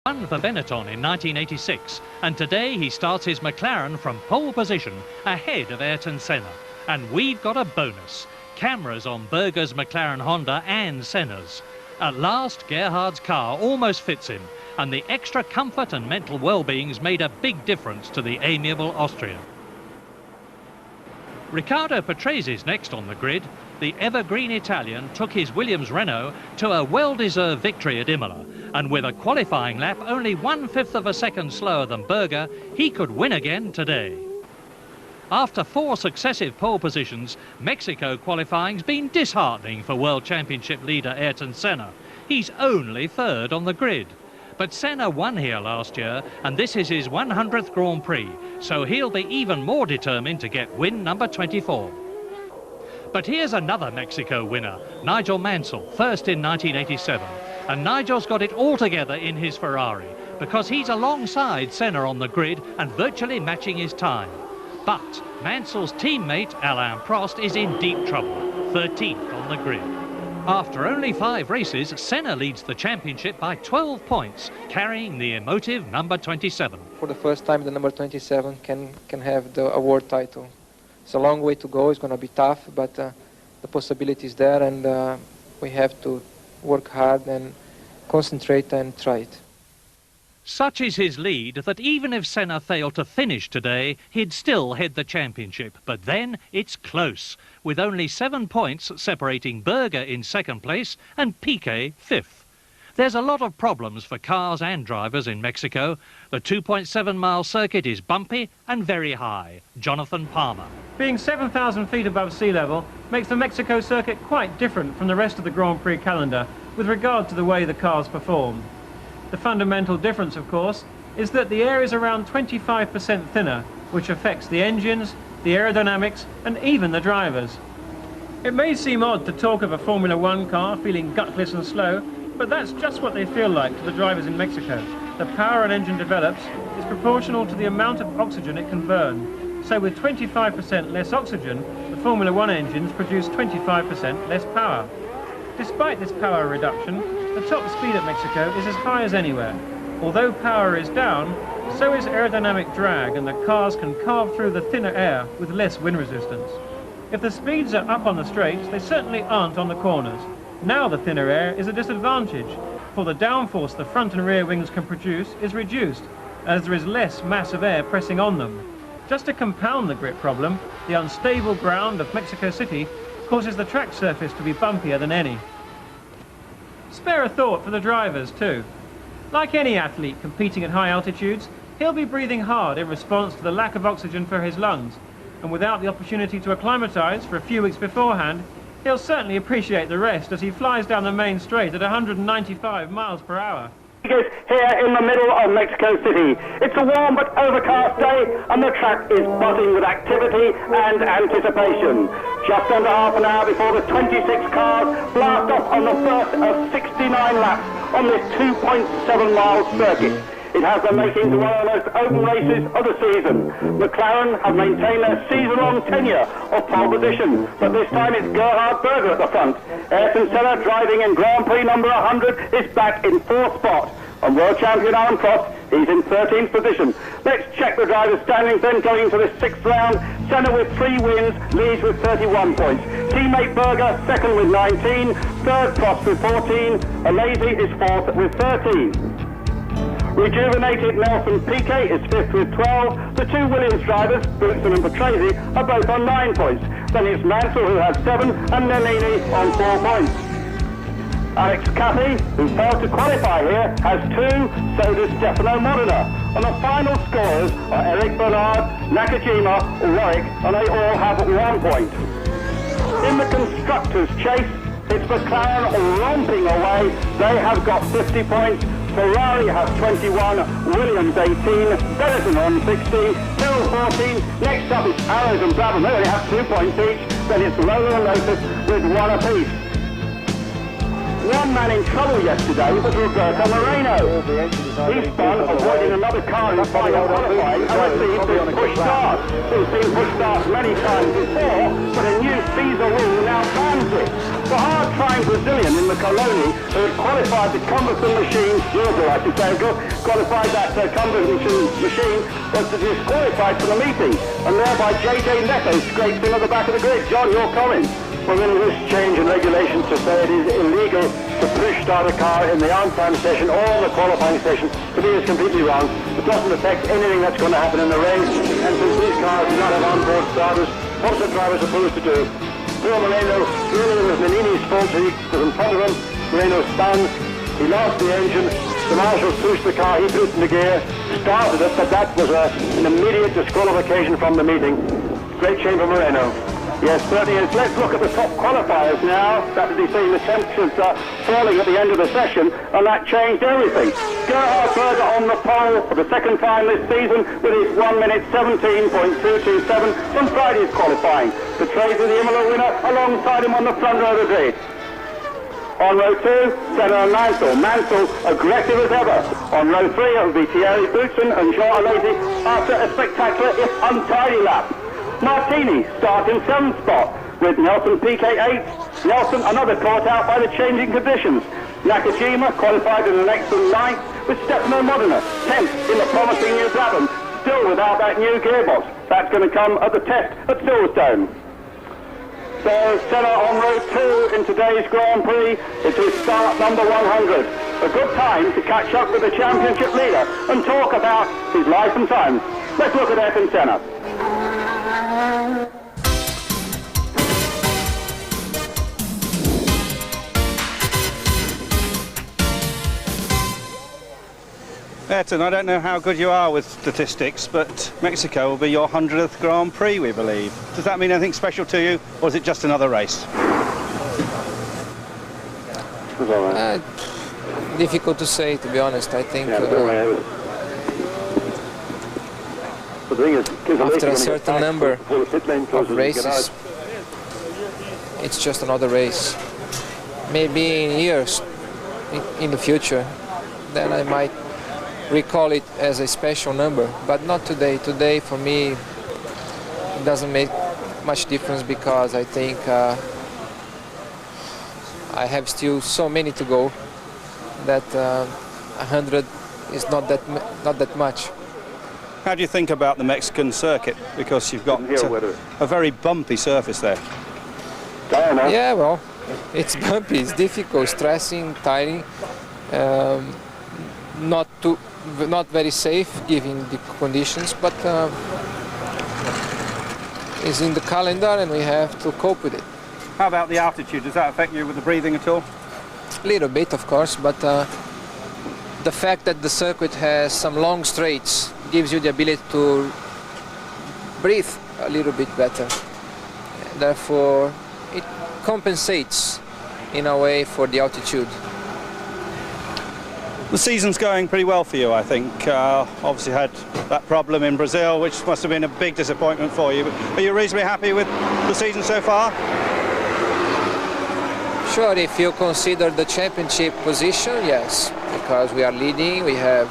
Won for Benetton in 1986, and today he starts his McLaren from pole position ahead of Ayrton Senna. And we've got a bonus. Cameras on Berger's McLaren-Honda and Senna's. At last, Gerhard's car almost fits him, and the extra comfort and mental well-being's made a big difference to the amiable Austrian. Riccardo Patrese next on the grid. The evergreen Italian took his Williams Renault to a well-deserved victory at Imola, and with a qualifying lap only 1/5 of a second slower than Berger, he could win again today. After 4 successive pole positions, Mexico qualifying's been disheartening for World Championship leader Ayrton Senna. He's only 3rd on the grid. But Senna won here last year, and this is his 100th Grand Prix, so he'll be even more determined to get win number 24. But here's another Mexico winner, Nigel Mansell, first in 1987. And Nigel's got it all together in his Ferrari, because he's alongside Senna on the grid and virtually matching his time. But Mansell's teammate, Alain Prost, is in deep trouble, 13th on the grid. After only 5 races, Senna leads the championship by 12 points, carrying the emotive number 27. For the first time, the number 27 can have the award title. It's a long way to go, it's going to be tough, but the possibility is there, and we have to work hard and concentrate and try it. Such is his lead that even if Senna failed to finish today, he'd still head the championship. But then it's close, with only 7 points separating Berger in 2nd place and Piquet 5th. There's a lot of problems for cars and drivers in Mexico. The 2.7-mile circuit is bumpy and very high. Jonathan Palmer. Being 7,000 feet above sea level makes the Mexico circuit quite different from the rest of the Grand Prix calendar with regard to the way the cars perform. The fundamental difference, of course, is that the air is around 25% thinner, which affects the engines, the aerodynamics, and even the drivers. It may seem odd to talk of a Formula One car feeling gutless and slow, but that's just what they feel like to the drivers in Mexico. The power an engine develops is proportional to the amount of oxygen it can burn. So with 25% less oxygen, the Formula One engines produce 25% less power. Despite this power reduction, the top speed at Mexico is as high as anywhere. Although power is down, so is aerodynamic drag, and the cars can carve through the thinner air with less wind resistance. If the speeds are up on the straights, they certainly aren't on the corners. Now the thinner air is a disadvantage, for the downforce the front and rear wings can produce is reduced, as there is less mass of air pressing on them. Just to compound the grip problem, the unstable ground of Mexico City causes the track surface to be bumpier than any. Spare a thought for the drivers too. Like any athlete competing at high altitudes, he'll be breathing hard in response to the lack of oxygen for his lungs, and without the opportunity to acclimatise for a few weeks beforehand, he'll certainly appreciate the rest as he flies down the main straight at 195 miles per hour. Here in the middle of Mexico City. It's a warm but overcast day, and the track is buzzing with activity and anticipation. Just under half an hour before the 26 cars blast off on the first of 69 laps on this 2.7-mile circuit. It has the makings of one of the most open races of the season. McLaren have maintained their season-long tenure of pole position, but this time it's Gerhard Berger at the front. Ayrton Senna, driving in Grand Prix number 100, is back in 4th spot. And world champion Alain Prost, he's in 13th position. Let's check the drivers' standings then going into this 6th round. Senna with 3 wins, leads with 31 points. Teammate Berger, 2nd with 19. 3rd Prost with 14. Alazi is 4th with 13. Rejuvenated Nelson Piquet is 5th with 12. The 2 Williams drivers, Boutsen and Patrese, are both on 9 points. Then it's Mansell who has 7 and Nellini on 4 points. Alex Cathy, who failed to qualify here, has 2, so does Stefano Modena. And the final scorers are Eric Bernard, Nakajima, Warwick, and they all have 1 point. In the constructors' chase, it's McLaren romping away. They have got 50 points. Ferrari has 21, Williams 18, Benetton on 16, Hill 14. Next up is Arrows and Brabham. They only have 2 points each. Then it's Lola and Lotus with 1 apiece. One man in trouble yesterday was Roberto Moreno. He spun, avoiding another car in final qualifying, and received this push start. He's been pushed start many times before, but a new Caesar rule now bans it. For hard trying to Brazilian in the Coloni, who had qualified the combustion machine, I should say, qualified that combustion machine, was disqualified from the meeting, and thereby J.J. Neto scraped him at the back of the grid. John, your comments? Well, in this change in regulations to say it is illegal to push start a car in the on-time session or the qualifying session, to me is completely wrong. It doesn't affect anything that's going to happen in the race, and since these cars do not have on-board starters, what's the driver supposed to do? Poor Moreno, really it was Nannini's fault, he was in front of him, Moreno spun, he lost the engine, the marshals pushed the car, he put it in the gear, started it, but that was an immediate disqualification from the meeting. Great shame for Moreno. Yes, certainly is. Let's look at the top qualifiers now. That is, seeing the temperatures falling at the end of the session, and that changed everything. Gerhard Berger on the pole for the second time this season with his 1 minute 17.227 from Friday's qualifying. The Tracer, the Imola winner, alongside him on the front row of the grid. On row 2, Senna and Mansell. Mansell aggressive as ever. On row 3, it will be Thierry Boutsen and Jean Alesi after a spectacular, if untidy, lap. Martini starting 7th spot with Nelson Piquet 8th. Nelson another caught out by the changing conditions. Nakajima qualified in an excellent 9th with Stefano Modena 10th in the promising new Brabham, still without that new gearbox. That's going to come at the test at Silverstone. So Senna on row 2 in today's Grand Prix. It's his start number 100. A good time to catch up with the championship leader and talk about his life and times. Let's look at Ayrton Senna. Ayrton, I don't know how good you are with statistics, but Mexico will be your 100th Grand Prix, we believe. Does that mean anything special to you, or is it just another race? Difficult to say, to be honest. I think after a certain number of races, it's just another race. Maybe in years, in the future, then I might recall it as a special number, but not today. Today, for me, it doesn't make much difference because I think I have still so many to go that 100 is not that much. How do you think about the Mexican circuit? Because you've got a very bumpy surface there. Yeah, well, it's bumpy, it's difficult, stressing, tiring, not very safe given the conditions, but it's in the calendar and we have to cope with it. How about the altitude? Does that affect you with the breathing at all? A little bit, of course, but the fact that the circuit has some long straights gives you the ability to breathe a little bit better. Therefore, it compensates in a way for the altitude. The season's going pretty well for you, I think. Obviously had that problem in Brazil, which must have been a big disappointment for you. But are you reasonably happy with the season so far? Sure, if you consider the championship position, yes, because we are leading, we have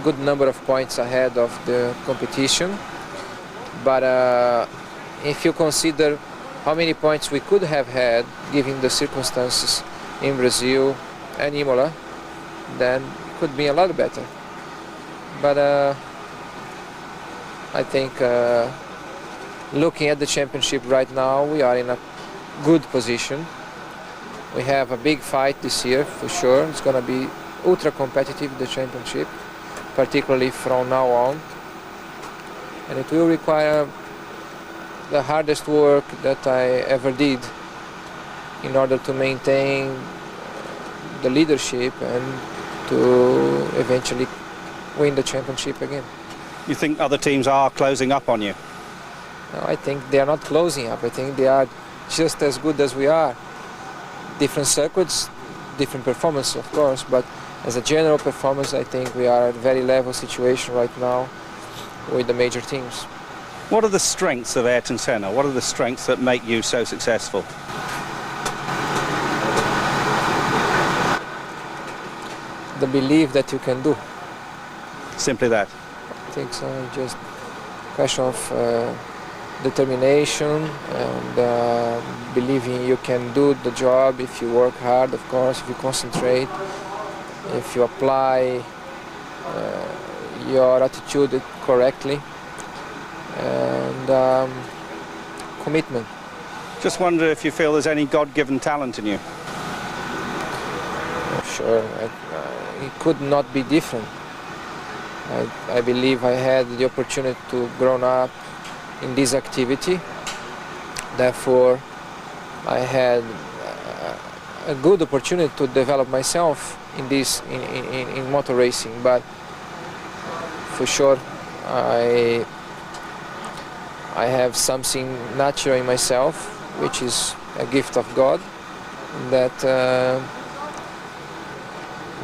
a good number of points ahead of the competition. But if you consider how many points we could have had, given the circumstances in Brazil and Imola, then it could be a lot better. But I think looking at the championship right now, we are in a good position. We have a big fight this year for sure. It's going to be ultra competitive, the championship, particularly from now on. And it will require the hardest work that I ever did in order to maintain the leadership and to eventually win the championship again. You think other teams are closing up on you? No, I think they are not closing up. I think they are just as good as we are. Different circuits, different performance, of course, but as a general performance, I think we are at a very level situation right now with the major teams. What are the strengths of Ayrton Senna? What are the strengths that make you so successful? The belief that you can do. Simply that? I think so. Just a question of determination and believing you can do the job if you work hard, of course, if you concentrate, if you apply your attitude correctly, and commitment. Just wonder if you feel there's any God-given talent in you. Sure, it could not be different. I believe I had the opportunity to grow up in this activity. Therefore, I had a good opportunity to develop myself in this in motor racing. But for sure, I have something natural in myself, which is a gift of God, that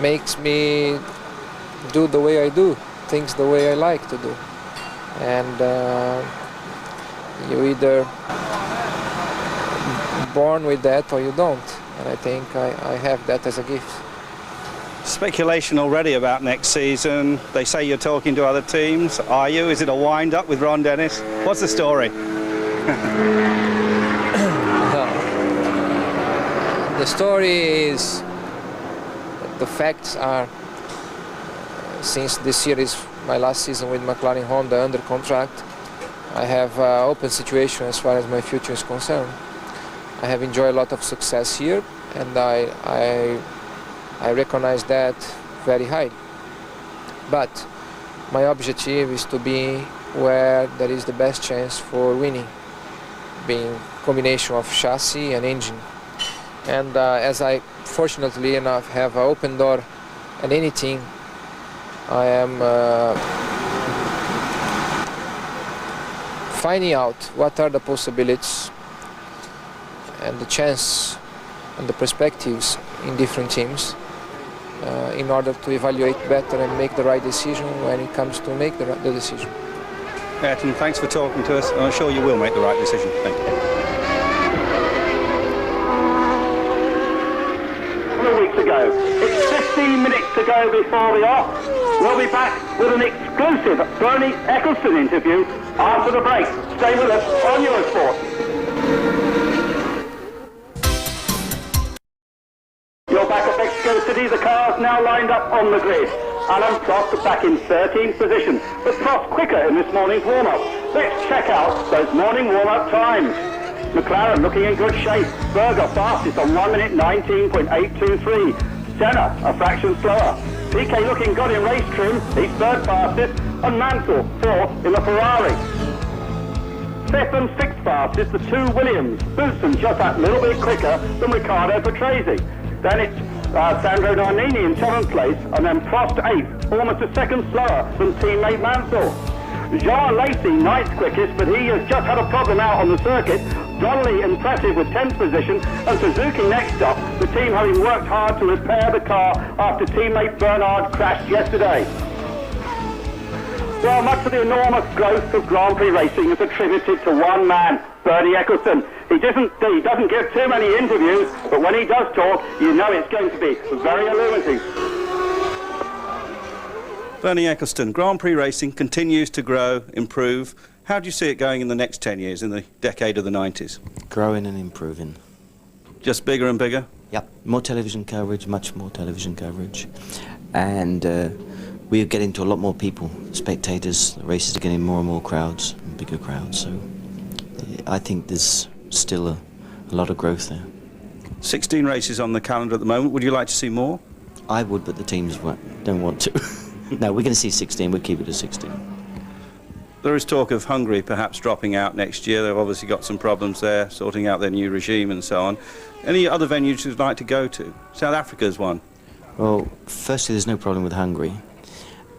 makes me do the way I do, things the way I like to do. And you either born with that or you don't. And I think I have that as a gift. Speculation already about next season. They say you're talking to other teams. Are you? Is it a wind-up with Ron Dennis? What's the story? The story is, the facts are, since this year is my last season with McLaren-Honda under contract, I have an open situation as far as my future is concerned. I have enjoyed a lot of success here, and I recognize that very highly. But my objective is to be where there is the best chance for winning, being combination of chassis and engine. And as I fortunately enough have an open door at any team, I am finding out what are the possibilities and the chance and the perspectives in different teams in order to evaluate better and make the right decision when it comes to make the decision. Ayrton, thanks for talking to us, and I'm sure you will make the right decision. Thank you. Weeks ago. It's 15 minutes to go before the off. We'll be back with an exclusive Bernie Eccleston interview after the break. Stay with us on Eurosport. You're back at Mexico City. The cars now lined up on the grid. Alain Prost back in 13th position, but Prost quicker in this morning's warm-up. Let's check out those morning warm-up times. McLaren looking in good shape. Berger fastest on 1 minute 19.823. Senna a fraction slower. Piquet looking good in race trim. He's third fastest. And Mansell fourth in the Ferrari. Fifth and sixth fastest, the two Williams. Boutsen just that little bit quicker than Riccardo Patrese. Then it's Sandro Nannini in 7th place. And then Prost 8th, almost a second slower than teammate Mansell. Jean Lacey, 9th quickest, but he has just had a problem out on the circuit. Donnelly impressive with 10th position, and Suzuki next up, the team having worked hard to repair the car after teammate Bernard crashed yesterday. Well, much of the enormous growth of Grand Prix racing is attributed to one man, Bernie Eccleston. He doesn't give too many interviews, but when he does talk, you know it's going to be very illuminating. Bernie Eccleston, Grand Prix racing continues to grow, improve. How do you see it going in the next 10 years, in the decade of the 90s? Growing and improving. Just bigger and bigger? Yep, more television coverage, much more television coverage. And we're getting to a lot more people, spectators. The races are getting more and more crowds, bigger crowds. So I think there's still a lot of growth there. 16 races on the calendar at the moment. Would you like to see more? I would, but the teams don't want to. No, we're going to see 16. We'll keep it at 16. There is talk of Hungary perhaps dropping out next year. They've obviously got some problems there, sorting out their new regime and so on. Any other venues you'd like to go to? South Africa's one. Well, firstly, there's no problem with Hungary.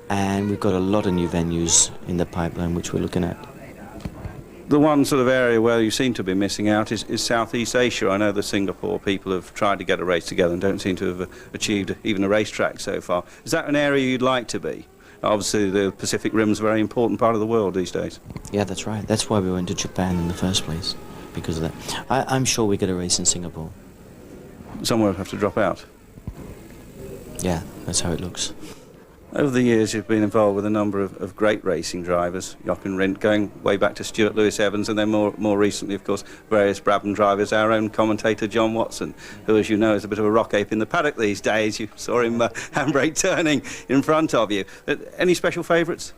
And we've got a lot of new venues in the pipeline which we're looking at. The one sort of area where you seem to be missing out is Southeast Asia. I know the Singapore people have tried to get a race together and don't seem to have achieved even a racetrack so far. Is that an area you'd like to be? Obviously, the Pacific Rim's a very important part of the world these days. Yeah, that's right. That's why we went to Japan in the first place, because of that. I'm sure we get a race in Singapore. Somewhere will have to drop out. Yeah, that's how it looks. Over the years, you've been involved with a number of great racing drivers, Jochen Rindt, going way back to Stuart Lewis Evans, and then more recently, of course, various Brabham drivers, our own commentator John Watson, who, as you know, is a bit of a rock ape in the paddock these days. You saw him handbrake turning in front of you. Any special favourites?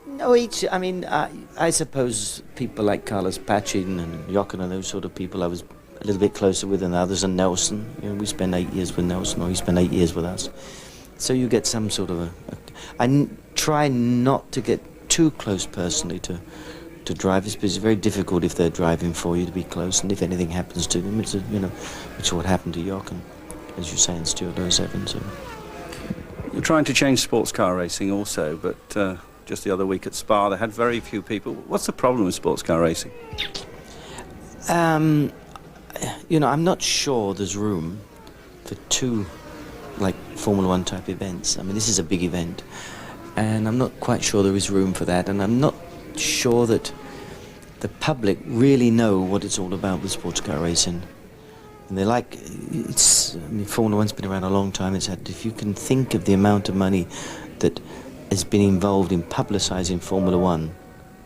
No, I suppose people like Carlos Pachin and Jochen and those sort of people I was a little bit closer with than others, and Nelson. You know, we spent 8 years with Nelson, or he spent 8 years with us. So you get some sort of I try not to get too close personally to drivers, because it's very difficult if they're driving for you to be close, and if anything happens to them, it's which is what happened to Jochen, as you say, in Stuart Lewis Evans. So. You're trying to change sports car racing also, but just the other week at Spa, they had very few people. What's the problem with sports car racing? I'm not sure there's room for two like Formula One type events. I mean, this is a big event, and I'm not quite sure there is room for that, and I'm not sure that the public really know what it's all about with sports car racing. And they're like, Formula One's been around a long time. If you can think of the amount of money that has been involved in publicising Formula One,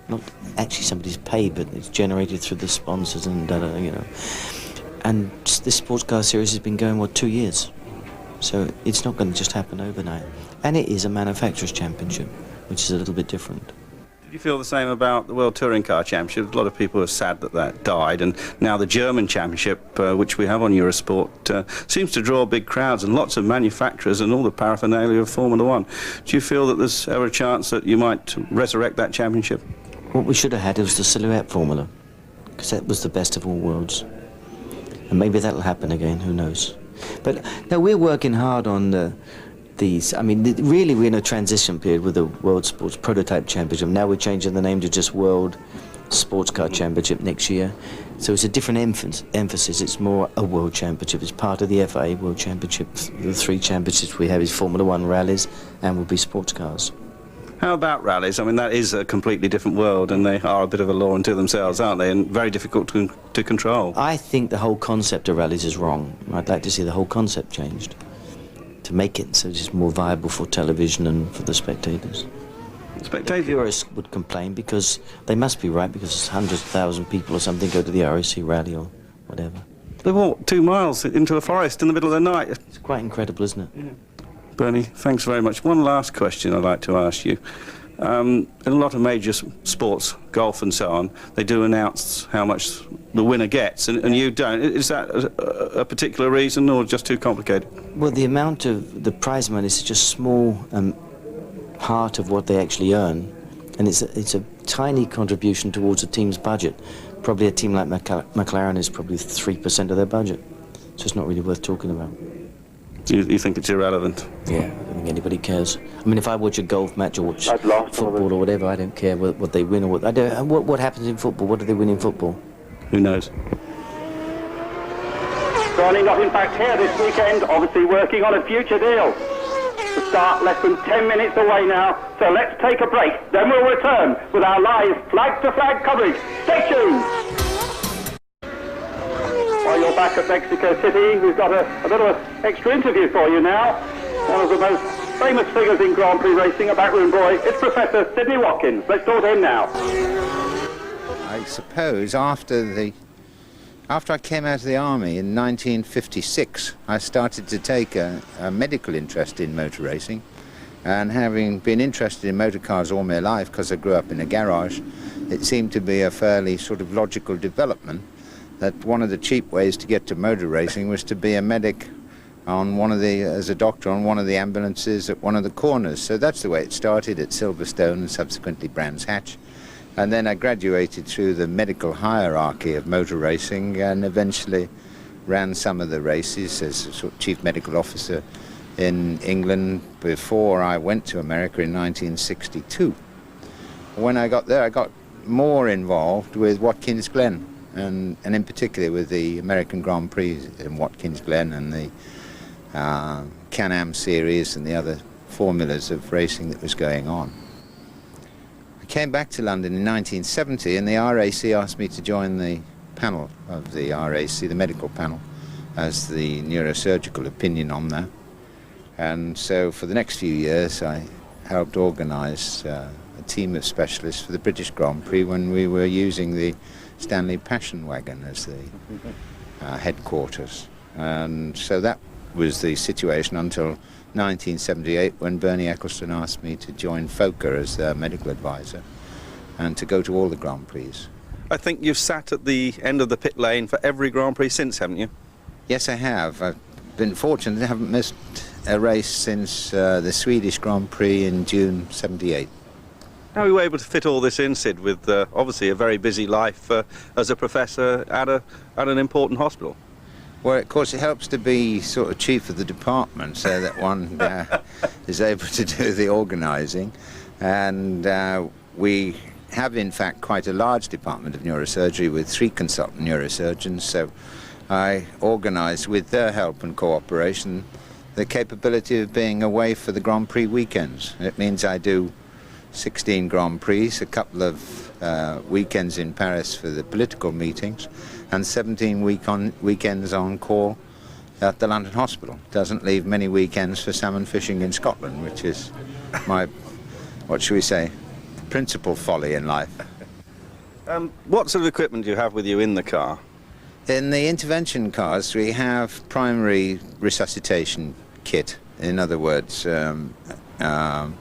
not actually somebody's paid, but it's generated through the sponsors and And this sports car series has been going, 2 years? So it's not going to just happen overnight. And it is a manufacturers' championship, which is a little bit different. Did you feel the same about the World Touring Car Championship? A lot of people are sad that died, and now the German Championship, which we have on Eurosport, seems to draw big crowds and lots of manufacturers and all the paraphernalia of Formula One. Do you feel that there's ever a chance that you might resurrect that championship? What we should have had was the Silhouette Formula, because that was the best of all worlds. And maybe that'll happen again, who knows. But no, we're working hard on these. I mean, really we're in a transition period with the World Sports Prototype Championship. Now we're changing the name to just World Sports Car Championship next year. So it's a different emphasis. It's more a World Championship. It's part of the FIA World Championship. The 3 championships we have is Formula One rallies and will be sports cars. How about rallies? I mean, that is a completely different world, and they are a bit of a law unto themselves, aren't they? And very difficult to control. I think the whole concept of rallies is wrong. I'd like to see the whole concept changed to make it so it's more viable for television and for the spectators. The purists would complain because they must be right, because hundreds of thousands of people or something go to the RAC rally or whatever. They walk 2 miles into a forest in the middle of the night. It's quite incredible, isn't it? Yeah. Bernie, thanks very much. One last question I'd like to ask you. In a lot of major sports, golf and so on, they do announce how much the winner gets, and you don't. Is that a particular reason, or just too complicated? Well, the amount of the prize money is such a small part of what they actually earn, and it's a tiny contribution towards a team's budget. Probably a team like McLaren is probably 3% of their budget, so it's not really worth talking about. You think it's irrelevant? Yeah, I don't think anybody cares. I mean, if I watch a golf match or watch football or whatever, I don't care what they win or what. What happens in football? What do they win in football? Who knows? Ronnie not in fact here this weekend, obviously working on a future deal. The start less than 10 minutes away now, so let's take a break. Then we'll return with our live flag-to-flag coverage. Stay tuned! While you're back at Mexico City, we've got a bit of an extra interview for you now. One of the most famous figures in Grand Prix racing, a backroom boy. It's Professor Sidney Watkins. Let's talk to him now. I suppose after I came out of the army in 1956, I started to take a medical interest in motor racing. And having been interested in motor cars all my life, because I grew up in a garage, it seemed to be a fairly sort of logical development that one of the cheap ways to get to motor racing was to be a medic as a doctor on one of the ambulances at one of the corners. So that's the way it started at Silverstone and subsequently Brands Hatch. And then I graduated through the medical hierarchy of motor racing and eventually ran some of the races as a sort of chief medical officer in England before I went to America in 1962. When I got there, I got more involved with Watkins Glen. And in particular with the American Grand Prix in Watkins Glen and the Can-Am series and the other formulas of racing that was going on. I came back to London in 1970 and the RAC asked me to join the panel of the RAC, the medical panel, as the neurosurgical opinion on that. And so for the next few years I helped organise a team of specialists for the British Grand Prix when we were using the Stanley Passion Wagon as the headquarters. And so that was the situation until 1978 when Bernie Ecclestone asked me to join FOCA as their medical advisor and to go to all the Grand Prix. I think you've sat at the end of the pit lane for every Grand Prix since, haven't you? Yes, I have. I've been fortunate. I haven't missed a race since the Swedish Grand Prix in June '78. How are you able to fit all this in, Sid, with obviously a very busy life as a professor at an important hospital? Well, of course, it helps to be sort of chief of the department so that one is able to do the organising. And we have, in fact, quite a large department of neurosurgery with 3 consultant neurosurgeons. So I organise, with their help and cooperation, the capability of being away for the Grand Prix weekends. It means I do 16 Grand Prix, a couple of weekends in Paris for the political meetings, and 17 weekends on call at the London Hospital. Doesn't leave many weekends for salmon fishing in Scotland, which is my, what should we say, principal folly in life. What sort of equipment do you have with you in the car? In the intervention cars, we have primary resuscitation kit. In other words, the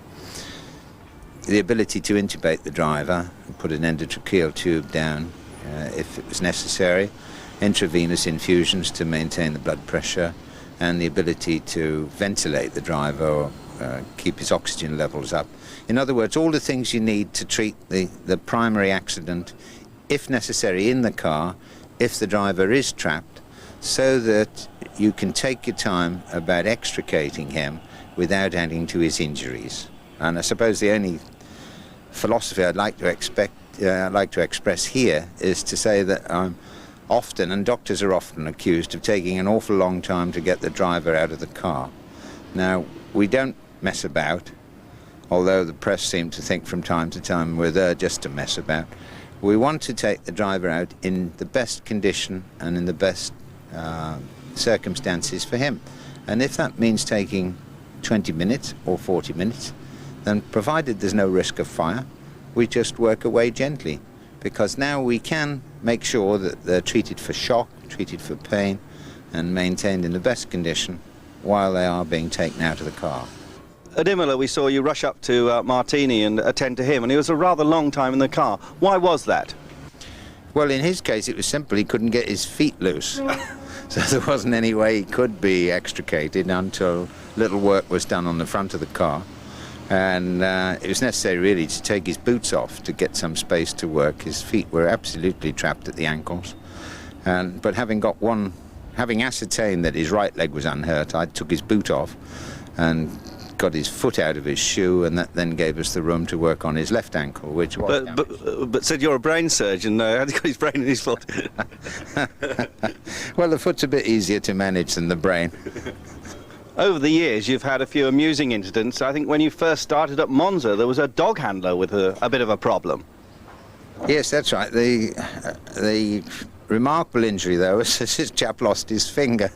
ability to intubate the driver, put an endotracheal tube down if it was necessary, intravenous infusions to maintain the blood pressure, and the ability to ventilate the driver or keep his oxygen levels up. In other words, all the things you need to treat the primary accident, if necessary, in the car, if the driver is trapped, so that you can take your time about extricating him without adding to his injuries. And I suppose the only philosophy I'd like to express here is to say that I'm often, and doctors are often, accused of taking an awful long time to get the driver out of the car. Now, we don't mess about, although the press seem to think from time to time we're there just to mess about. We want to take the driver out in the best condition and in the best circumstances for him. And if that means taking 20 minutes or 40 minutes, then provided there's no risk of fire, we just work away gently, because now we can make sure that they're treated for shock, treated for pain, and maintained in the best condition while they are being taken out of the car. At Imola, we saw you rush up to Martini and attend to him, and he was a rather long time in the car. Why was that? Well, in his case, it was simple. He couldn't get his feet loose. So there wasn't any way he could be extricated until little work was done on the front of the car. And it was necessary, really, to take his boots off to get some space to work. His feet were absolutely trapped at the ankles. But having ascertained that his right leg was unhurt, I took his boot off and got his foot out of his shoe, and that then gave us the room to work on his left ankle, which was but said you're a brain surgeon, how'd he got his brain in his foot? Well, the foot's a bit easier to manage than the brain. Over the years, you've had a few amusing incidents. I think when you first started at Monza, there was a dog handler with a bit of a problem. Yes, that's right. The remarkable injury, though, was that this chap lost his finger.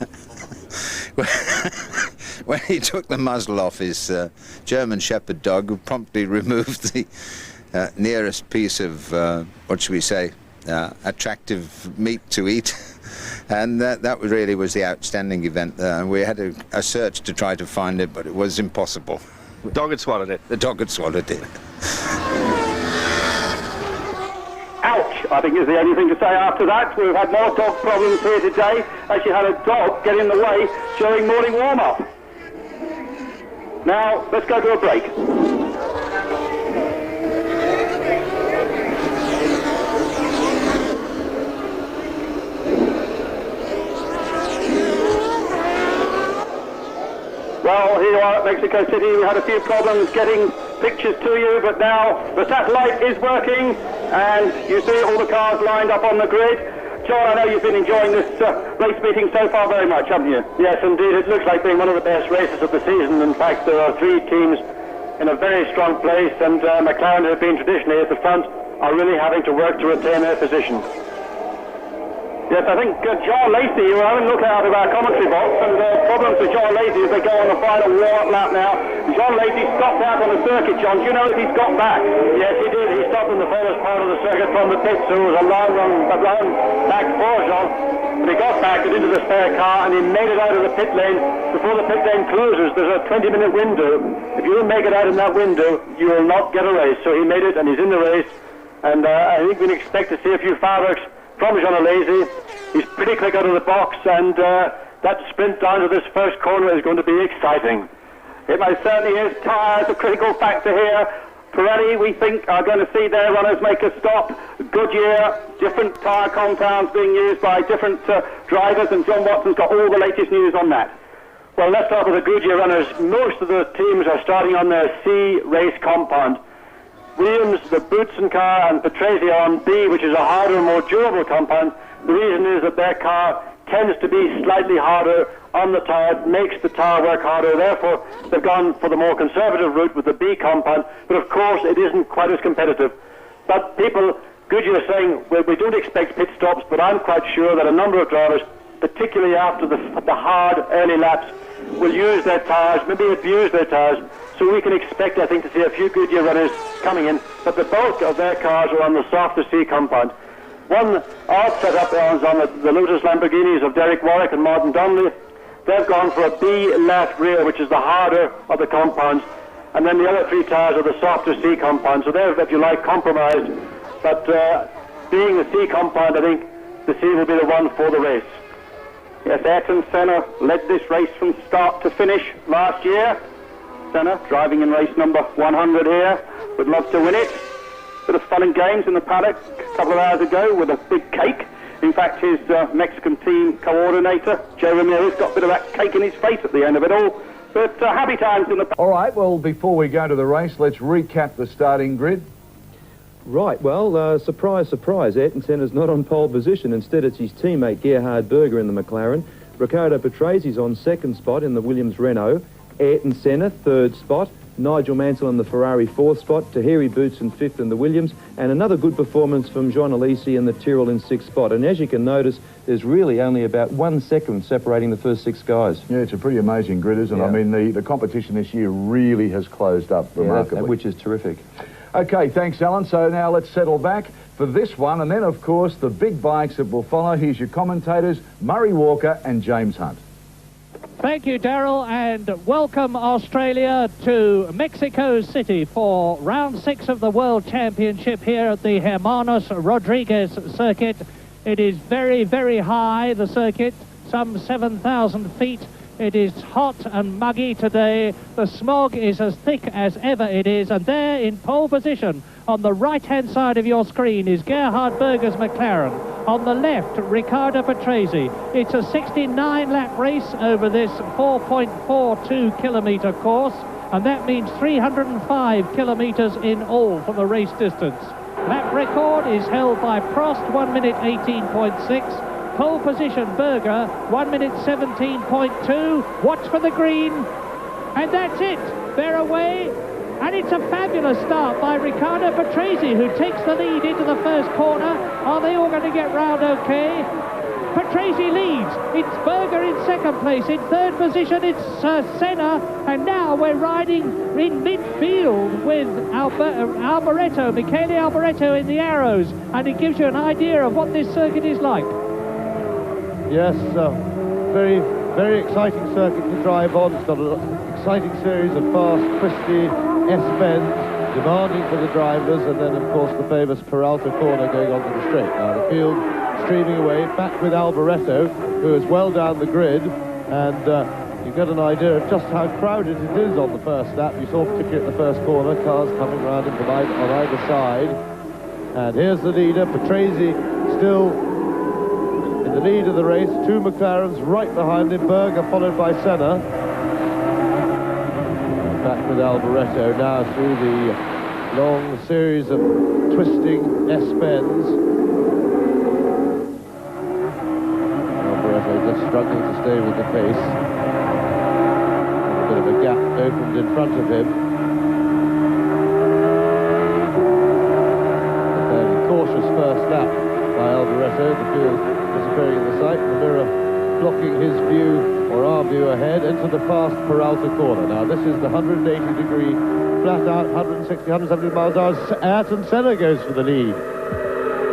When he took the muzzle off his German Shepherd dog, who promptly removed the nearest piece of, what should we say, attractive meat to eat. And that really was the outstanding event there. And we had a search to try to find it, but it was impossible. The dog had swallowed it. The dog had swallowed it. Ouch, I think is the only thing to say after that. We've had more dog problems here today, as you had a dog get in the way during morning warm-up. Now, let's go to a break. Well, here you are at Mexico City. We had a few problems getting pictures to you, but now the satellite is working, and you see all the cars lined up on the grid. John, I know you've been enjoying this race meeting so far very much, haven't you? Yes, indeed. It looks like being one of the best races of the season. In fact, there are 3 teams in a very strong place, and McLaren, who have been traditionally at the front, are really having to work to retain their position. Yes, I think John Lacey, you were having a look out of our commentary box, and the problem for John Lacey is they go on the final warm-up lap now. John Lacey stopped out on the circuit, John. Do you know if he's got back? Yes, he did. He stopped in the first part of the circuit from the pits, so it was a long back for John. But he got back into the spare car, and he made it out of the pit lane. Before the pit lane closes, there's a 20-minute window. If you don't make it out in that window, you will not get a race. So he made it, and he's in the race. And I think we can expect to see a few fireworks from Jean Alesi. He's pretty quick out of the box, and that sprint down to this first corner is going to be exciting. It most certainly is. Tyres a critical factor here. Pirelli, we think, are going to see their runners make a stop. Goodyear, different tyre compounds being used by different drivers, and John Watson's got all the latest news on that. Well, let's start with the Goodyear runners. Most of the teams are starting on their C race compound. Williams, the Boutsen car, and Patrese on B, which is a harder, more durable compound. The reason is that their car tends to be slightly harder on the tyre, makes the tyre work harder. Therefore, they've gone for the more conservative route with the B compound. But of course, it isn't quite as competitive. But people, Goodyear are saying, well, we don't expect pit stops, but I'm quite sure that a number of drivers, particularly after the hard early laps, will use their tyres, maybe abuse their tyres. So we can expect, I think, to see a few Goodyear runners coming in, but the bulk of their cars are on the softer C compound. One odd setup is on the Lotus Lamborghinis of Derek Warwick and Martin Donnelly. They've gone for a B left rear, which is the harder of the compounds, and then the other three tyres are the softer C compound. So they're, if you like, compromised. But being the C compound, I think the C will be the one for the race. Yes, Ayrton Senna led this race from start to finish last year. Senna driving in race number 100 here, would love to win it. Bit of fun and games in the paddock a couple of hours ago with a big cake. In fact, his Mexican team coordinator, Joe Ramirez, got a bit of that cake in his face at the end of it all. But happy times in the paddock. All right, well, before we go to the race, let's recap the starting grid. Right, well, surprise, surprise, Ayrton Senna's not on pole position. Instead, it's his teammate Gerhard Berger in the McLaren. Riccardo Patrese's on second spot in the Williams Renault. Ayrton Senna, third spot. Nigel Mansell in the Ferrari, fourth spot. Tahiri Boutsen, fifth in the Williams. And another good performance from Jean Alesi in the Tyrrell in sixth spot. And as you can notice, there's really only about 1 second separating the first six guys. Yeah, it's a pretty amazing grid, isn't it? I mean, the competition this year really has closed up remarkably. Which is terrific. Okay, thanks, Alan. So now let's settle back for this one. And then, of course, the big bikes that will follow. Here's your commentators, Murray Walker and James Hunt. Thank you, Daryl, and welcome Australia to Mexico City for round 6 of the World Championship here at the Hermanos Rodríguez circuit. It is very, very high, the circuit, some 7,000 feet. It is hot and muggy today. The smog is as thick as ever it is, and there in pole position on the right-hand side of your screen is Gerhard Berger's McLaren. On the left, Riccardo Patrese. It's a 69-lap race over this 4.42-kilometre course, and that means 305 kilometres in all for the race distance. Lap record is held by Prost, 1 minute 18.6. Pole position, Berger, 1 minute 17.2. Watch for the green. And that's it. They're away. And it's a fabulous start by Riccardo Patrese, who takes the lead into the first corner. Are they all going to get round okay? Patrese leads. It's Berger in second place. In third position, it's Senna. And now we're riding in midfield with Alboreto, Michele Alboreto in the arrows. And it gives you an idea of what this circuit is like. Yes, very, very exciting circuit to drive on. It's got an exciting series of fast, twisty S-bends, demanding for the drivers, and then, of course, the famous Peralta corner going onto the straight. Now, the field streaming away, back with Alboreto, who is well down the grid, and you get an idea of just how crowded it is on the first lap. You saw particularly at the first corner, cars coming round him on either side. And here's the leader, Patrese, still in the lead of the race. Two McLarens right behind him, Berger followed by Senna. Back with Alboreto now through the long series of twisting S-bends. Alboreto just struggling to stay with the pace. A bit of a gap opened in front of him. A fairly cautious first lap by Alboreto. The field disappearing in the sight, the mirror blocking his view, or our view ahead, into the fast Peralta corner. Now this is the 180-degree flat out, 160, 170 miles an hour. Ayrton Senna goes for the lead.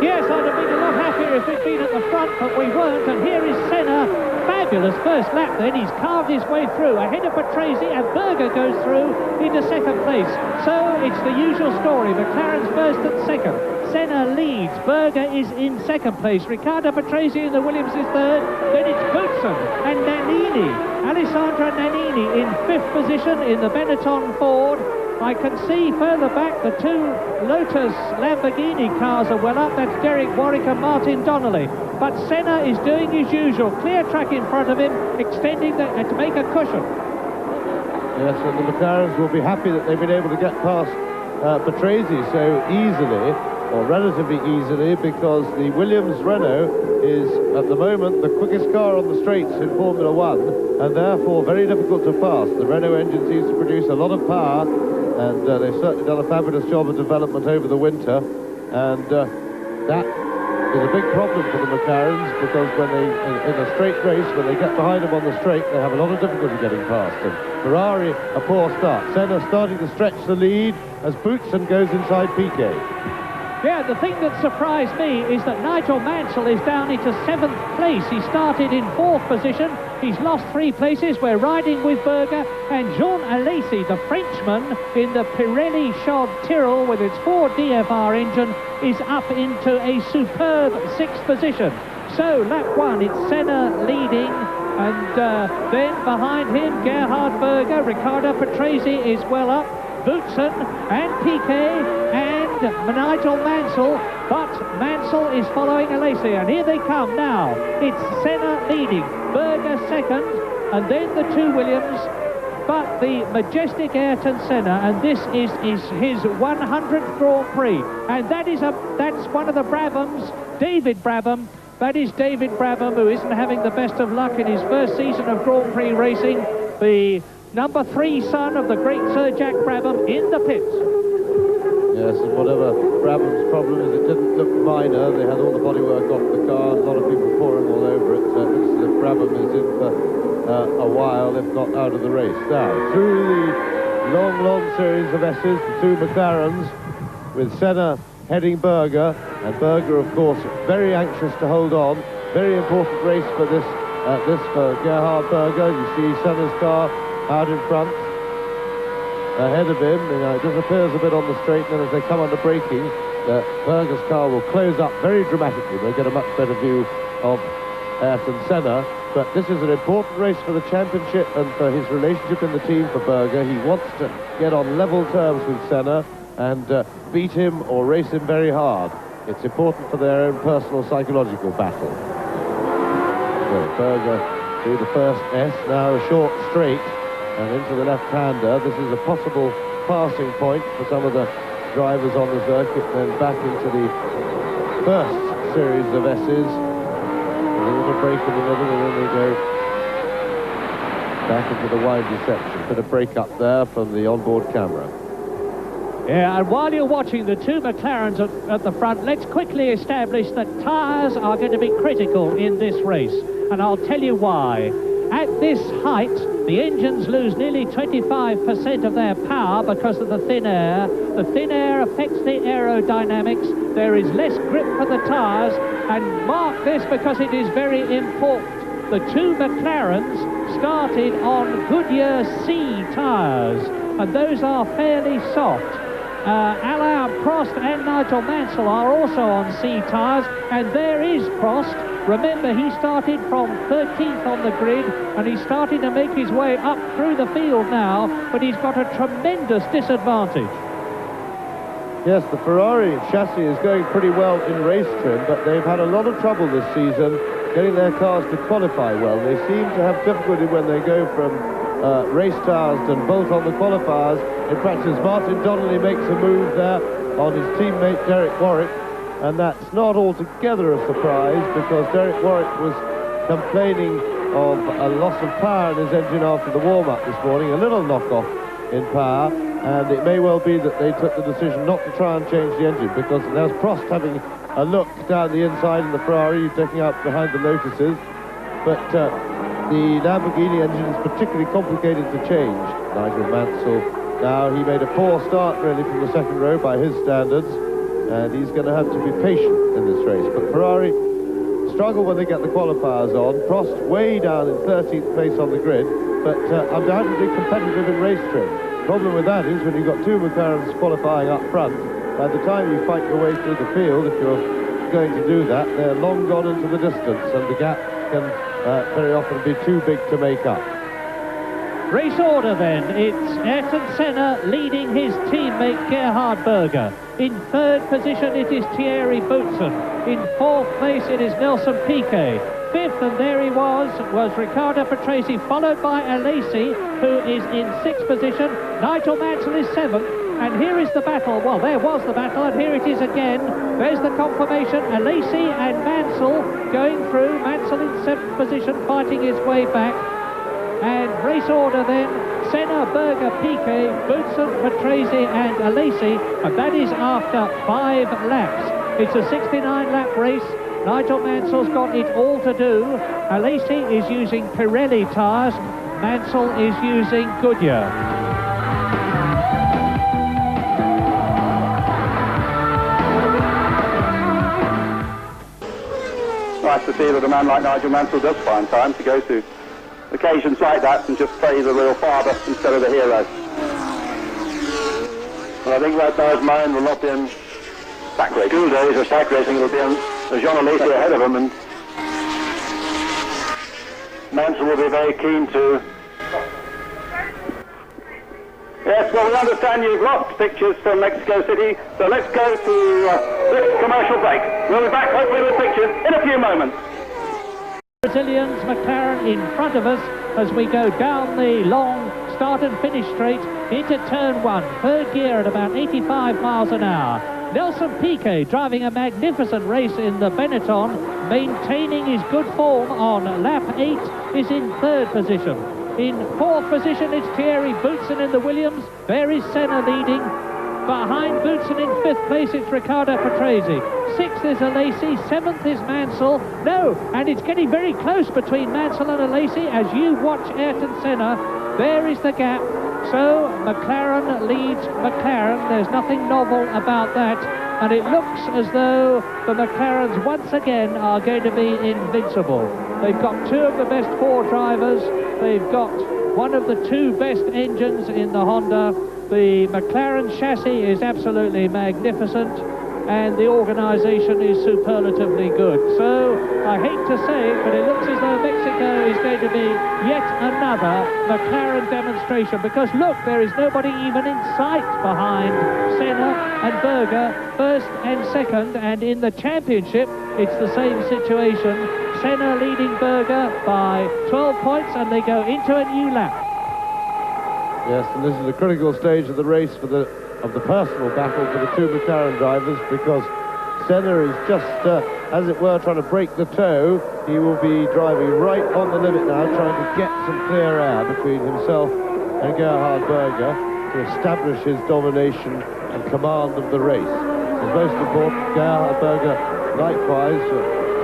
Yes, I'd have been a lot happier if we'd been at the front, but we weren't, and here is Senna. Fabulous first lap then, he's carved his way through, ahead of Patrese, and Berger goes through into second place. So it's the usual story, McLaren's first and second. Senna leads, Berger is in second place, Riccardo Patrese in the Williams is third, then it's Boutsen and Nannini, Alessandro Nannini in fifth position in the Benetton Ford. I can see further back the two Lotus Lamborghini cars are well up. That's Derek Warwick and Martin Donnelly. But Senna is doing his usual. Clear track in front of him, extending to make a cushion. Yes, and the McLarens will be happy that they've been able to get past Patrese so easily, or relatively easily, because the Williams Renault is, at the moment, the quickest car on the straights in Formula One, and therefore very difficult to pass. The Renault engine seems to produce a lot of power, and they've certainly done a fabulous job of development over the winter, and that is a big problem for the McLarens, because when they, in a straight race, when they get behind them on the straight, they have a lot of difficulty getting past them. Ferrari, a poor start. Senna starting to stretch the lead as Boutsen goes inside Piquet. Yeah, the thing that surprised me is that Nigel Mansell is down into seventh place. He started in fourth position. He's lost 3 places. We're riding with Berger, and Jean Alesi, the Frenchman, in the Pirelli Shod Tyrrell with its 4 DFR engine, is up into a superb 6th position. So, lap 1, it's Senna leading, and then behind him, Gerhard Berger, Riccardo Patrese is well up, Boutsen and Piquet and Nigel Mansell, but Mansell is following Alesi, and here they come now. It's Senna leading, Berger second, and then the 2 Williams, but the majestic Ayrton Senna, and this is his 100th Grand Prix, and that's one of the Brabhams, David Brabham. That is David Brabham, who isn't having the best of luck in his first season of Grand Prix racing, the number 3 son of the great Sir Jack Brabham in the pits. Yes, and whatever Brabham's problem is, it didn't look minor. They had all the bodywork off the car, a lot of people pouring all over it. So it looks as if Brabham is in for a while, if not out of the race. Now, through the long series of S's, the 2 McLarens, with Senna heading Berger, and Berger, of course, very anxious to hold on. Very important race for this for Gerhard Berger. You see Senna's car out in front, ahead of him. It disappears a bit on the straight, and then as they come under braking, Berger's car will close up very dramatically. They'll get a much better view of Ayrton Senna. But this is an important race for the championship and for his relationship in the team for Berger. He wants to get on level terms with Senna and beat him or race him very hard. It's important for their own personal psychological battle. So Berger through the first S, now a short straight, and into the left-hander. This is a possible passing point for some of the drivers on the circuit, then back into the first series of S's. A little break in the middle, and then they go back into the windy section. Bit of break up there from the onboard camera. Yeah, and while you're watching the 2 McLarens at the front, let's quickly establish that tyres are going to be critical in this race, and I'll tell you why. At this height, the engines lose nearly 25% of their power because of the thin air. The thin air affects the aerodynamics. There is less grip for the tyres, and mark this because it is very important. The 2 McLarens started on Goodyear C tyres, and those are fairly soft. Alain Prost and Nigel Mansell are also on C tyres, and there is Prost. Remember, he started from 13th on the grid, and he's starting to make his way up through the field now, but he's got a tremendous disadvantage. Yes, the Ferrari chassis is going pretty well in race trim, but they've had a lot of trouble this season getting their cars to qualify well. They seem to have difficulty when they go from race tyres and bolt on the qualifiers. In practice, Martin Donnelly makes a move there on his teammate Derek Warwick, and that's not altogether a surprise because Derek Warwick was complaining of a loss of power in his engine after the warm-up this morning, a little knock-off in power, and it may well be that they took the decision not to try and change the engine because there's Prost having a look down the inside of the Ferrari, taking out behind the Lotuses. But the Lamborghini engine is particularly complicated to change. Nigel Mansell, now he made a poor start really from the second row by his standards, and he's going to have to be patient in this race. But Ferrari struggle when they get the qualifiers on. Prost way down in 13th place on the grid, but undoubtedly competitive in race trim. Problem with that is when you've got two McLarens qualifying up front, by the time you fight your way through the field, if you're going to do that, they're long gone into the distance, and the gap can very often be too big to make up. Race order then, it's Ayrton Senna leading his teammate Gerhard Berger. In third position it is Thierry Boutsen. In fourth place it is Nelson Piquet. Fifth, and there he was Riccardo Patrese, followed by Alesi, who is in sixth position. Nigel Mansell is seventh, and here is the battle. Well, there was the battle, and here it is again. There's the confirmation. Alesi and Mansell going through. Mansell in seventh position, fighting his way back. And race order then, Senna, Berger, Piquet, Boutsen, Patrese and Alesi, and that is after 5 laps. It's a 69-lap race. Nigel Mansell's got it all to do. Alesi is using Pirelli tyres. Mansell is using Goodyear. Nice to see that a man like Nigel Mansell does find time to go to occasions like that and just play the real father instead of the hero. Well, I think right now his mind will not be in sack racing. 2 days of sack racing, will be in Jean Alesi ahead of him, and Mansell will be very keen to... Yes, well, we understand you've lost pictures from Mexico City, so let's go to this commercial break. We'll be back hopefully with pictures in a few moments. Brazilians, McLaren in front of us as we go down the long start and finish straight into turn 1, third gear at about 85 miles an hour. Nelson Piquet driving a magnificent race in the Benetton, maintaining his good form on lap 8, is in third position. In fourth position it's Thierry Boutsen in the Williams. There is Senna leading. Behind Boutsen in fifth place it's Riccardo Patrese. Sixth is Alesi, seventh is Mansell. No, and it's getting very close between Mansell and Alesi as you watch Ayrton Senna. There is the gap. So McLaren leads McLaren. There's nothing novel about that. And it looks as though the McLarens once again are going to be invincible. They've got 2 of the best 4 drivers. They've got one of the 2 best engines in the Honda. The McLaren chassis is absolutely magnificent, and the organisation is superlatively good. So I hate to say it, but it looks as though Mexico is going to be yet another McLaren demonstration, because look, there is nobody even in sight behind Senna and Berger, first and second, and in the championship it's the same situation. Senna leading Berger by 12 points, and they go into a new lap. Yes, and this is a critical stage of the race of the personal battle for the 2 McLaren drivers, because Senna is just, as it were, trying to break the toe. He will be driving right on the limit now, trying to get some clear air between himself and Gerhard Berger to establish his domination and command of the race. And most important, Gerhard Berger, likewise,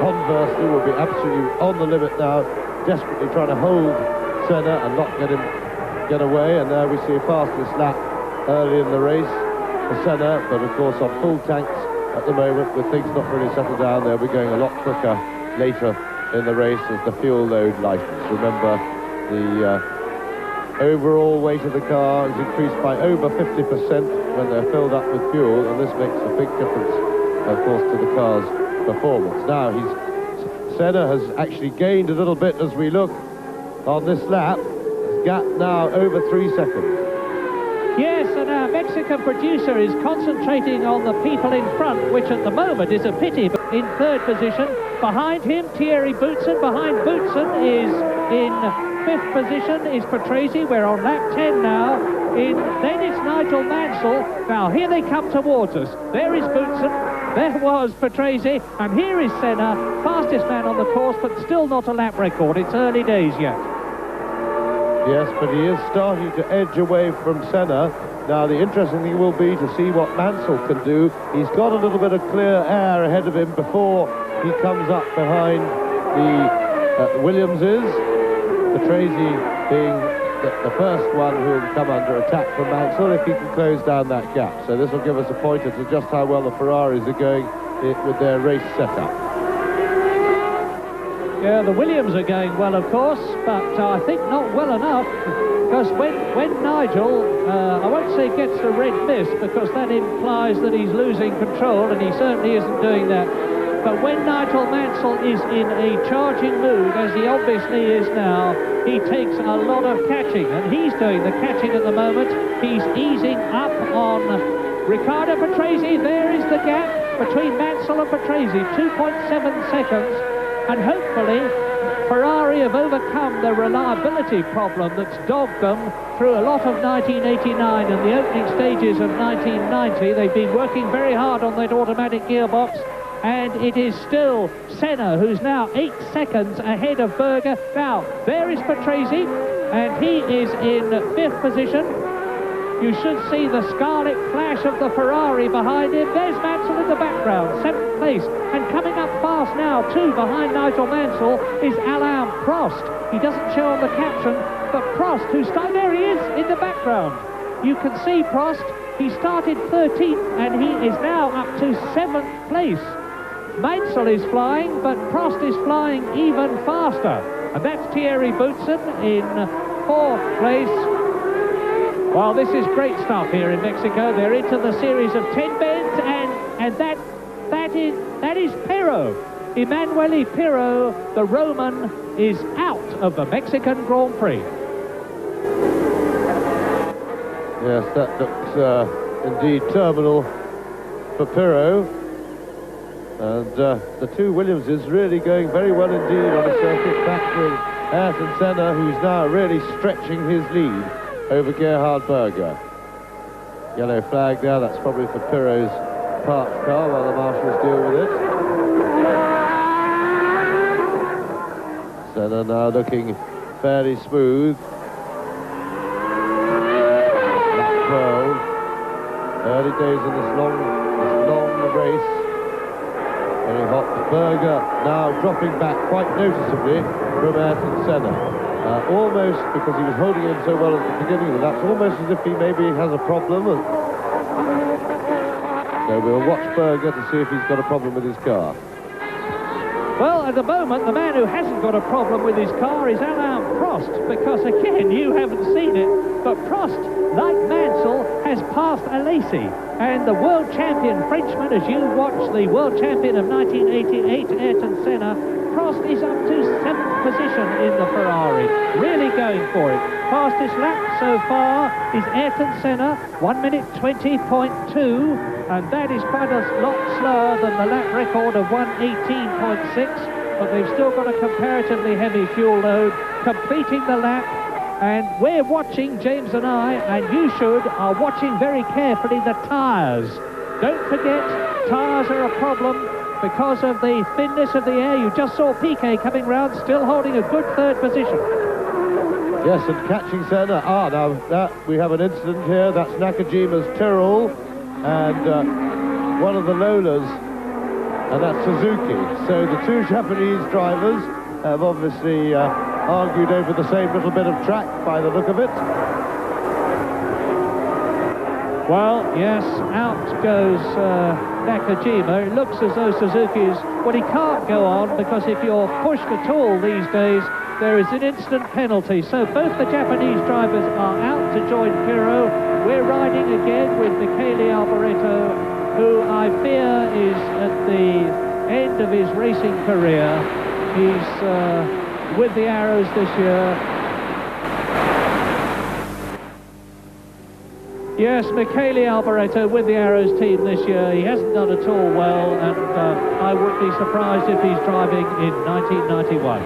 conversely, will be absolutely on the limit now, desperately trying to hold Senna and not let him get away. And there we see a fastest lap early in the race for Senna, but of course on full tanks at the moment, with things not really settled down. They'll be going a lot quicker later in the race as the fuel load lightens. Remember, the overall weight of the car is increased by over 50% when they're filled up with fuel, and this makes a big difference, of course, to the car's performance. Now Senna has actually gained a little bit as we look on this lap. Gap now over 3 seconds. Yes, and our Mexican producer is concentrating on the people in front, which at the moment is a pity. But in third position, behind him, Thierry Boutsen. Behind Boutsen is in fifth position is Patrese. We're on lap 10 now. Then it's Nigel Mansell. Now here they come towards us. There is Boutsen. There was Patrese, and here is Senna, fastest man on the course, but still not a lap record. It's early days yet. Yes, but he is starting to edge away from Senna. Now, the interesting thing will be to see what Mansell can do. He's got a little bit of clear air ahead of him before he comes up behind the Williamses. Patrese being the first one who will come under attack from Mansell if he can close down that gap. So this will give us a pointer to just how well the Ferraris are going with their race setup. Yeah, the Williams are going well, of course, but I think not well enough, because when Nigel, I won't say gets the red mist, because that implies that he's losing control, and he certainly isn't doing that. But when Nigel Mansell is in a charging mood, as he obviously is now, he takes a lot of catching, and he's doing the catching at the moment. He's easing up on Riccardo Patrese. There is the gap between Mansell and Patrese, 2.7 seconds. And hopefully, Ferrari have overcome the reliability problem that's dogged them through a lot of 1989 and the opening stages of 1990. They've been working very hard on that automatic gearbox, and it is still Senna who's now 8 seconds ahead of Berger. Now, there is Patrese, and he is in 5th position. You should see the scarlet flash of the Ferrari behind him. There's Mansell in the background, 7th place. And coming up fast now, too, behind Nigel Mansell, is Alain Prost. He doesn't show on the caption, but Prost, there he is in the background. You can see Prost. He started 13th, and he is now up to 7th place. Mansell is flying, but Prost is flying even faster. And that's Thierry Boutsen in 4th place. Well, this is great stuff here in Mexico. They're into the series of 10 bends, and that is Pirro. Emanuele Pirro, the Roman, is out of the Mexican Grand Prix. Yes, that looks indeed terminal for Pirro. And the two Williamses really going very well indeed on a circuit, battling Ayrton Senna, who's now really stretching his lead over Gerhard Berger. Yellow flag there, that's probably for Pirro's parked car while the marshals deal with it. Senna now looking fairly smooth. Lap 12. Early days in this long race. Very hot. Berger now dropping back quite noticeably from Ayrton Senna. Almost, because he was holding him so well at the beginning of that, almost as if he maybe has a problem. So we'll watch Berger to see if he's got a problem with his car. Well, at the moment, the man who hasn't got a problem with his car is Alain Prost, because again, you haven't seen it, but Prost, like Mansell, has passed Alesi. And the world champion Frenchman, as you watch the world champion of 1988, Ayrton Senna, Prost is up to 7th position in the Ferrari, really going for it. Fastest lap so far is Ayrton Senna, 1 minute 20.2, and that is quite a lot slower than the lap record of 1:18.6, but they've still got a comparatively heavy fuel load, completing the lap. And we're watching, James and I, and you are watching very carefully the tyres. Don't forget, tyres are a problem because of the thinness of the air. You just saw Piquet coming round, still holding a good 3rd position. Yes, and catching Senna. Now that we have an incident here. That's Nakajima's Tyrrell and one of the Lolas, and that's Suzuki. So the two Japanese drivers have obviously argued over the same little bit of track by the look of it. Well, yes, out goes Nakajima. It looks as though Suzuki's... Well, he can't go on, because if you're pushed at all these days, there is an instant penalty. So both the Japanese drivers are out to join Pirro. We're riding again with Michele Alboreto, who I fear is at the end of his racing career. He's with the Arrows this year. Yes, Michele Alboreto with the Arrows team this year. He hasn't done at all well, and I would be surprised if he's driving in 1991.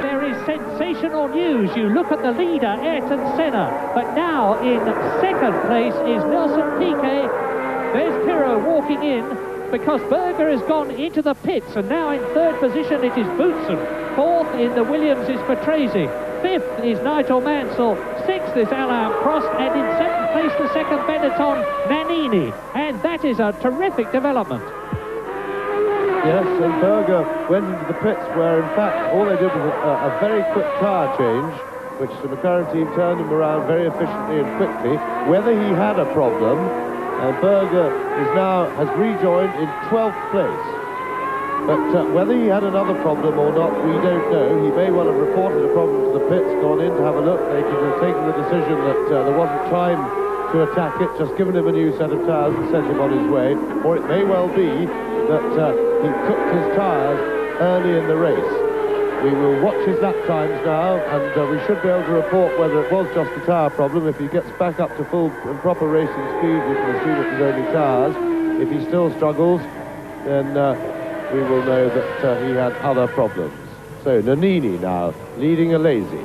There is sensational news. You look at the leader, Ayrton Senna, but now in 2nd place is Nelson Piquet. There's Pirro walking in. because Berger has gone into the pits, and now in third position it is Boutsen. Fourth in the Williams is Patrese. Fifth is Nigel Mansell. Sixth is Alain Prost, and in seventh place the second Benetton, Nannini. And that is a terrific development. Yes, and Berger went into the pits where, in fact, all they did was a very quick tyre change, which the McLaren team turned him around very efficiently and quickly. Whether he had a problem, Berger has rejoined in 12th place. But whether he had another problem or not, we don't know. He may well have reported a problem to the pits, gone in to have a look. They could have taken the decision that there wasn't time to attack it, just given him a new set of tyres and sent him on his way. Or it may well be that he cooked his tyres early in the race. We will watch his lap times now, and we should be able to report whether it was just a tyre problem. If he gets back up to full and proper racing speed, we can assume it was only tyres. If he still struggles, then we will know that he had other problems. So Nannini now leading Alesi.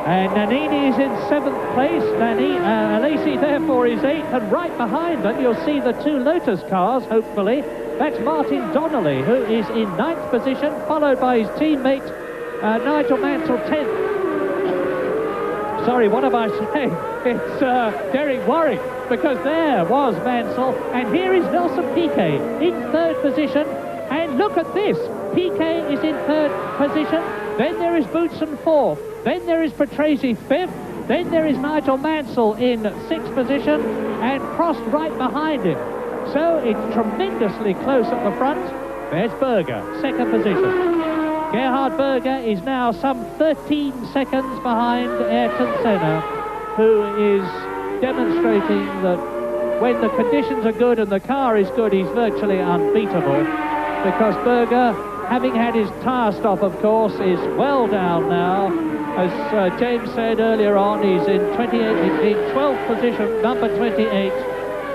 And Nannini is in 7th place. Alesi therefore is 8th, and right behind them you'll see the two Lotus cars, hopefully. That's Martin Donnelly, who is in 9th position, followed by his teammate Nigel Mansell, 10th. Sorry, what am I saying? It's Derek Warwick, because there was Mansell, and here is Nelson Piquet in 3rd position. And look at this, Piquet is in 3rd position, then there is Boutsen 4th, then there is Patrese 5th, then there is Nigel Mansell in 6th position, and Prost right behind him. So it's tremendously close at the front. There's Berger, 2nd position. Gerhard Berger is now some 13 seconds behind Ayrton Senna, who is demonstrating that when the conditions are good and the car is good, he's virtually unbeatable. Because Berger, having had his tyre stop, of course, is well down now. As James said earlier on, he's in 12th position, number 28.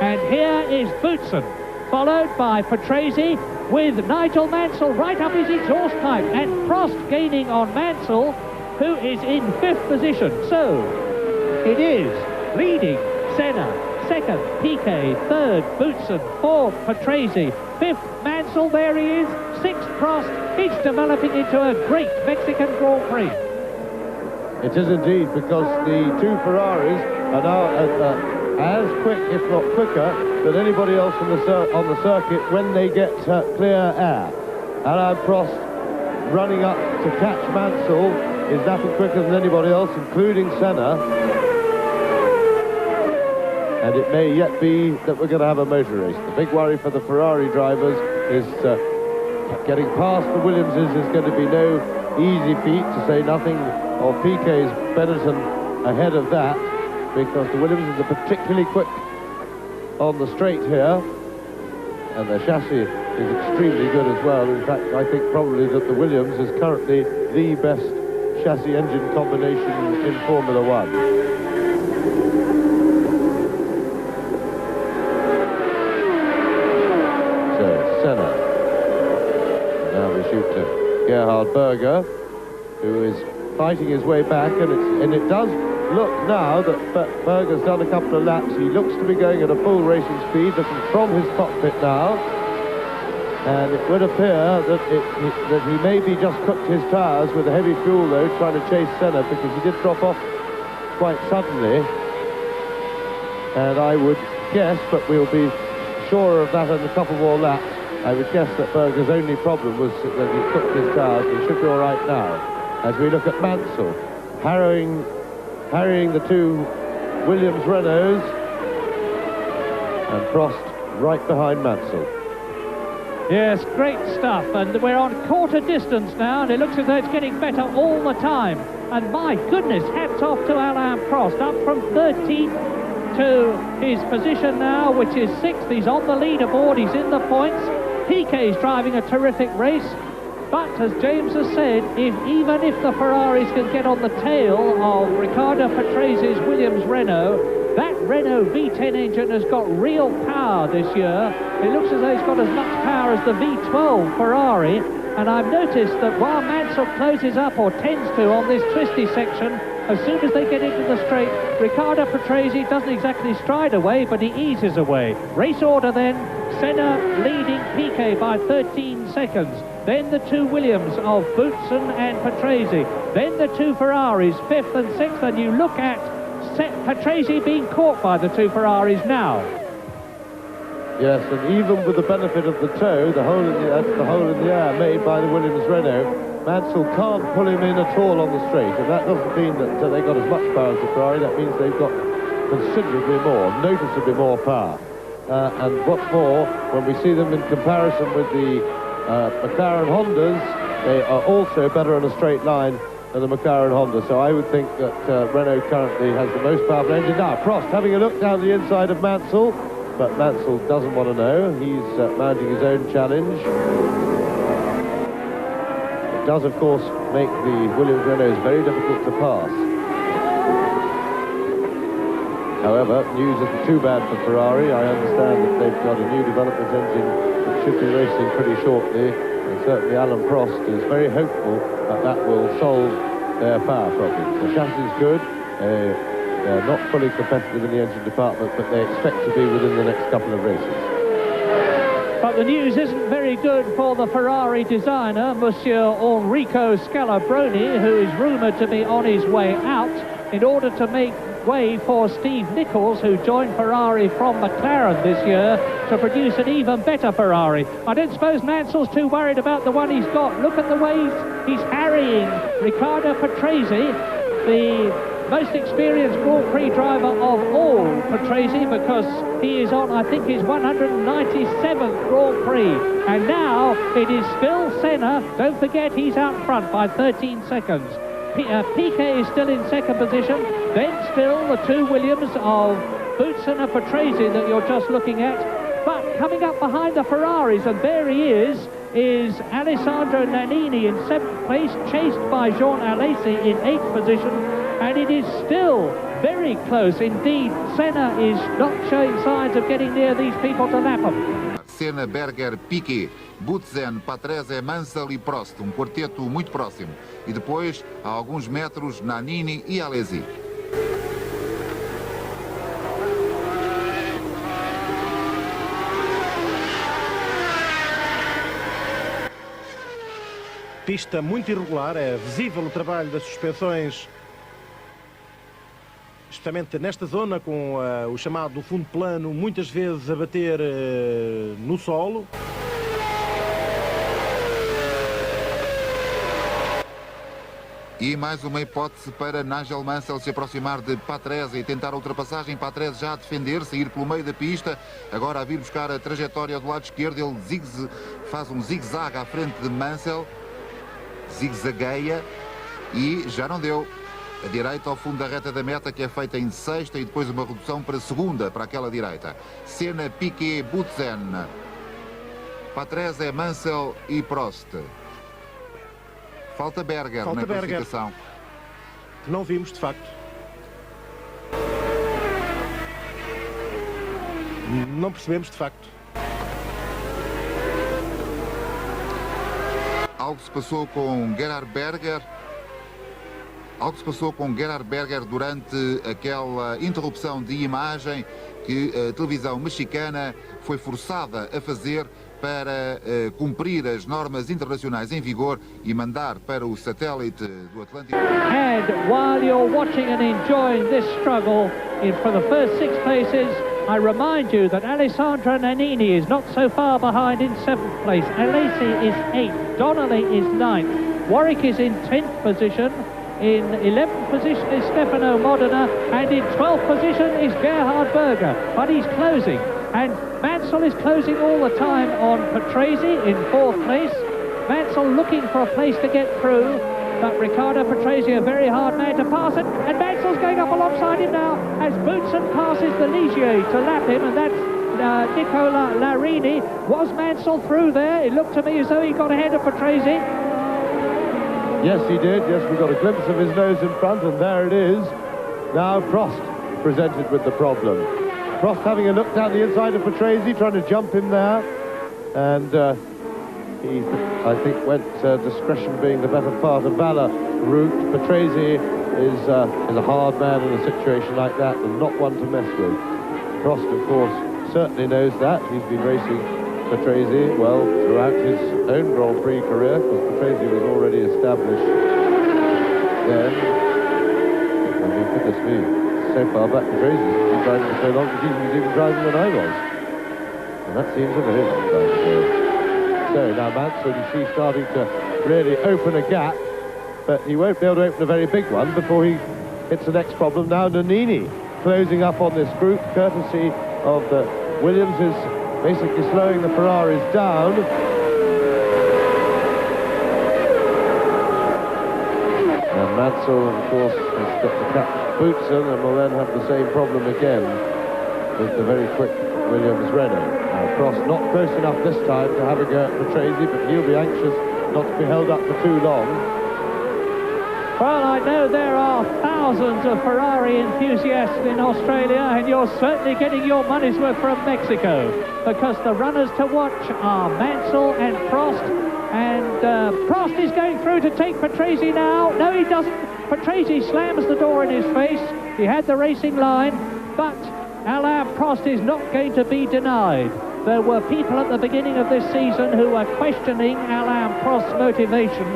And here is Boutsen, followed by Patrese, with Nigel Mansell right up his exhaust pipe, and Prost gaining on Mansell, who is in 5th position. So it is leading Senna, 2nd Piquet, 3rd Boutsen, 4th Patrese, 5th Mansell, there he is, 6th Prost. It's developing into a great Mexican Grand Prix. It is indeed, because the two Ferraris are now as quick, if not quicker, than anybody else on the circuit when they get clear air. Alain Prost running up to catch Mansell is nothing quicker than anybody else, including Senna. And it may yet be that we're going to have a motor race. The big worry for the Ferrari drivers is getting past the Williamses is going to be no easy feat, to say nothing of Piquet's Benetton ahead of that, because the Williamses are particularly quick on the straight here, and their chassis is extremely good as well. In fact, I think probably that the Williams is currently the best chassis engine combination in Formula One. Senna. Now we shoot to Gerhard Berger, who is fighting his way back, and it does look now that Berger's done a couple of laps. He looks to be going at a full racing speed, looking from his cockpit now, and it would appear that he maybe just cooked his tyres with a heavy fuel load trying to chase Senna, because he did drop off quite suddenly. And I would guess, but we'll be sure of that in a couple more laps, I would guess that Berger's only problem was that he cooked his tyres. He should be all right now. As we look at Mansell, harrying the two Williams Renaults, and Prost right behind Mansell. Yes, great stuff, and we're on quarter distance now, and it looks as though it's getting better all the time. And my goodness, hats off to Alain Prost, up from 13th to his position now, which is 6th. He's on the leaderboard, he's in the points. Piquet's driving a terrific race, but as James has said, even if the Ferraris can get on the tail of Riccardo Patrese's Williams Renault, that Renault V10 engine has got real power this year. It looks as though it's got as much power as the V12 Ferrari, and I've noticed that while Mansell closes up, or tends to, on this twisty section, as soon as they get into the straight, Riccardo Patrese doesn't exactly stride away, but he eases away. Race order then. Senna leading Piquet by 13 seconds. Then the two Williams of Boutsen and Patrese. Then the two Ferraris, 5th and 6th, and you look at Patrese being caught by the two Ferraris now. Yes, and even with the benefit of the toe, the hole in the air made by the Williams Renault, Mansell can't pull him in at all on the straight, and that doesn't mean that they got as much power as the Ferrari. That means they've got considerably more, noticeably more power. And what's more, when we see them in comparison with the McLaren-Hondas, they are also better on a straight line than the McLaren-Honda. So I would think that Renault currently has the most powerful engine. Now, Prost having a look down the inside of Mansell, but Mansell doesn't want to know. He's mounting his own challenge. It does, of course, make the Williams Renaults very difficult to pass. However, news isn't too bad for Ferrari. I understand that they've got a new development engine that should be racing pretty shortly, and certainly Alain Prost is very hopeful that that will solve their power problems. The chassis is good. They're not fully competitive in the engine department, but they expect to be within the next couple of races. But the news isn't very good for the Ferrari designer, Monsieur Enrico Scalabroni, who is rumoured to be on his way out in order to make way for Steve Nichols, who joined Ferrari from McLaren this year to produce an even better Ferrari. I don't suppose Mansell's too worried about the one he's got. Look at the way he's harrying Riccardo Patrese, the most experienced Grand Prix driver of all, Patrese, because he is on, I think, his 197th Grand Prix. And now it is still Senna. Don't forget, he's out front by 13 seconds. Piquet is still in second position. Then still the two Williams of Boutsen and Patrese that you're just looking at. But coming up behind the Ferraris, and there he is Alessandro Nannini in 7th place, chased by Jean Alesi in 8th position. And it is still very close indeed. Senna is not showing signs of getting near these people to lap them. Senna, Berger, Piquet, Boutsen, Patrese, Mansell e Prost, quarteto muito próximo. E depois, a alguns metros, Nannini e Alesi. Pista muito irregular, é visível o trabalho das suspensões, especialmente nesta zona, com o chamado fundo plano, muitas vezes a bater no solo. E mais uma hipótese para Nigel Mansell se aproximar de Patrese e tentar a ultrapassagem. Patrese já a defender-se, a ir pelo meio da pista. Agora a vir buscar a trajetória do lado esquerdo. Ele faz um zigue-zague à frente de Mansell. Zigue-zagueia e já não deu. A direita ao fundo da reta da meta, que é feita em sexta, e depois uma redução para segunda, para aquela direita. Senna, Piquet, Boutsen, Patrese, Mansell e Prost. Falta Berger na classificação. Que não vimos, de facto. Não percebemos, de facto. Algo se passou com Gerhard Berger. Algo se passou com Gerhard Berger durante aquela interrupção de imagem que a televisão mexicana foi forçada a fazer para cumprir as normas internacionais em vigor e mandar para o satélite do Atlântico. And while you're watching and enjoying this struggle for the first 6 places, I remind you that Alessandro Nannini is not so far behind in 7th place. Alesi is 8th, Donnelly is 9th, Warwick is in 10th position. In 11th position is Stefano Modena, and in 12th position is Gerhard Berger, but he's closing. And Mansell is closing all the time on Patrese in 4th place. Mansell looking for a place to get through, but Riccardo Patrese, a very hard man to pass it, and Mansell's going up alongside him now as Boutsen passes the Ligier to lap him, and that's Nicola Larini. Was Mansell through there? It looked to me as though he got ahead of Patrese. Yes, he did. Yes, we got a glimpse of his nose in front, and there it is. Now Prost presented with the problem. Prost having a look down the inside of Patrese, trying to jump in there, and he, I think, went discretion being the better part of valor route. Patrese is a hard man in a situation like that, and not one to mess with. Prost, of course, certainly knows that. He's been racing Patrese well throughout his own Grand Prix career, because Patrese was already established then. I mean, goodness me, so far back Patrese has been driving for so long that he was even driving when I was. And that seems a very long time ago. So now Mansell, you see, starting to really open a gap, but he won't be able to open a very big one before he hits the next problem. Now Nannini closing up on this group, courtesy of the Williams, is basically slowing the Ferraris down. And Mansell, of course, has got to catch Boutsen, and will then have the same problem again with the very quick Williams Renault. Prost not close enough this time to have a go at Patrese, but he'll be anxious not to be held up for too long. Well, I know there are thousands of Ferrari enthusiasts in Australia, and you're certainly getting your money's worth from Mexico, because the runners to watch are Mansell and Prost, and Prost is going through to take Patrese now. No, he doesn't. Patrese slams the door in his face. He had the racing line, but Alain Prost is not going to be denied. There were people at the beginning of this season who were questioning Alain Prost's motivation.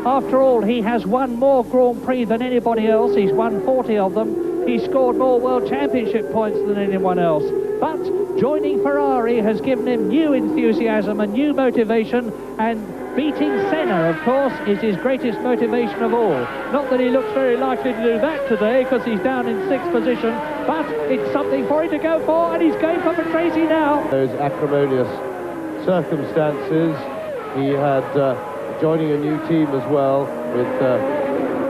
After all, he has won more Grand Prix than anybody else. He's won 40 of them. He scored more World Championship points than anyone else. But joining Ferrari has given him new enthusiasm and new motivation, and beating Senna, of course, is his greatest motivation of all. Not that he looks very likely to do that today, because he's down in 6th position, but it's something for him to go for, and he's going for Patrese now. Those acrimonious circumstances, he had joining a new team as well, with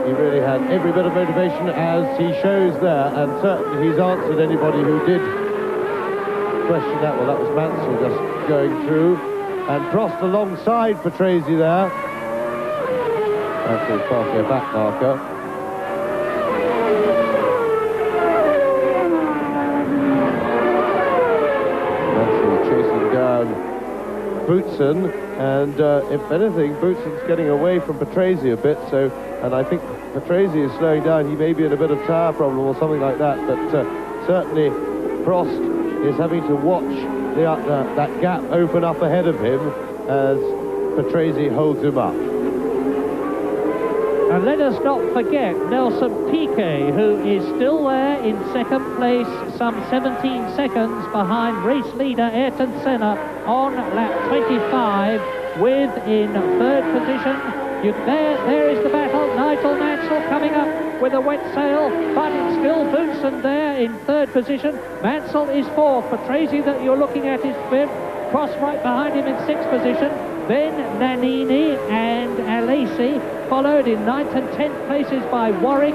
he really had every bit of motivation, as he shows there, and certainly he's answered anybody who did question that. Well, that was Mansell just going through, and Prost alongside Patrese there. Mansell's passing a back marker. Mansell chasing down Boutsen, and if anything, Boutsen's getting away from Patrese a bit, so, and I think Patrese is slowing down. He may be in a bit of tyre problem or something like that, but certainly Prost is having to watch that gap open up ahead of him as Patrese holds him up. And let us not forget Nelson Piquet, who is still there in 2nd place, some 17 seconds behind race leader Ayrton Senna on lap 25, with in 3rd position. There is the battle. Nigel Mansell coming up with a wet sail, but it's still Boutsen there in 3rd position. Mansell is 4th. Patrese that you're looking at is 5th. Prost right behind him in 6th position. Then Nannini and Alesi, followed in 9th and 10th places by Warwick,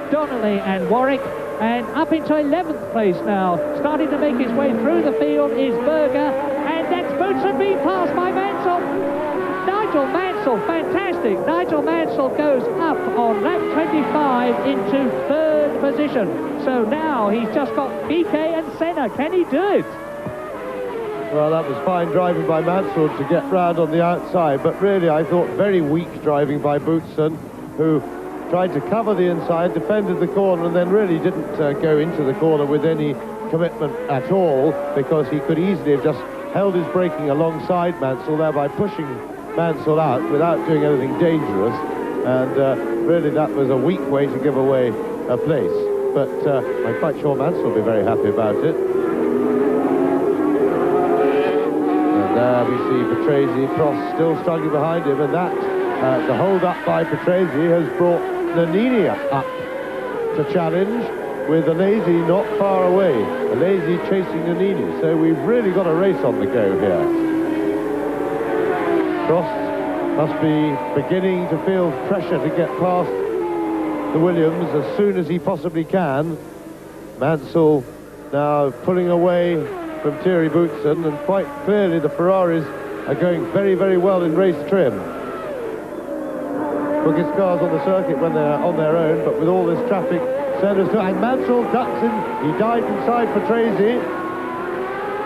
Donnelly and Warwick. And up into 11th place now, starting to make his way through the field, is Berger, and that's Boutsen being passed by Mansell. Nigel Mansell, fantastic. Nigel Mansell goes up on lap 25 into 3rd position. So now he's just got Piquet and Senna. Can he do it? Well, that was fine driving by Mansell to get round on the outside, but really I thought very weak driving by Boutsen, who tried to cover the inside, defended the corner, and then really didn't go into the corner with any commitment at all, because he could easily have just held his braking alongside Mansell, thereby pushing Mansell out without doing anything dangerous, and really that was a weak way to give away a place. But I'm quite sure Mansell will be very happy about it. And there we see Patrese, Prost still struggling behind him, and that the hold up by Patrese has brought Nannini up to challenge, with Alesi not far away. Alesi chasing Nannini, so we've really got a race on the go here. Prost must be beginning to feel pressure to get past the Williams as soon as he possibly can. Mansell now pulling away from Thierry Boutsen, and quite clearly the Ferraris are going very, very well in race trim. Quickest cars on the circuit when they're on their own, but with all this traffic, Senna's too, and Mansell ducks him. He died inside Patrese,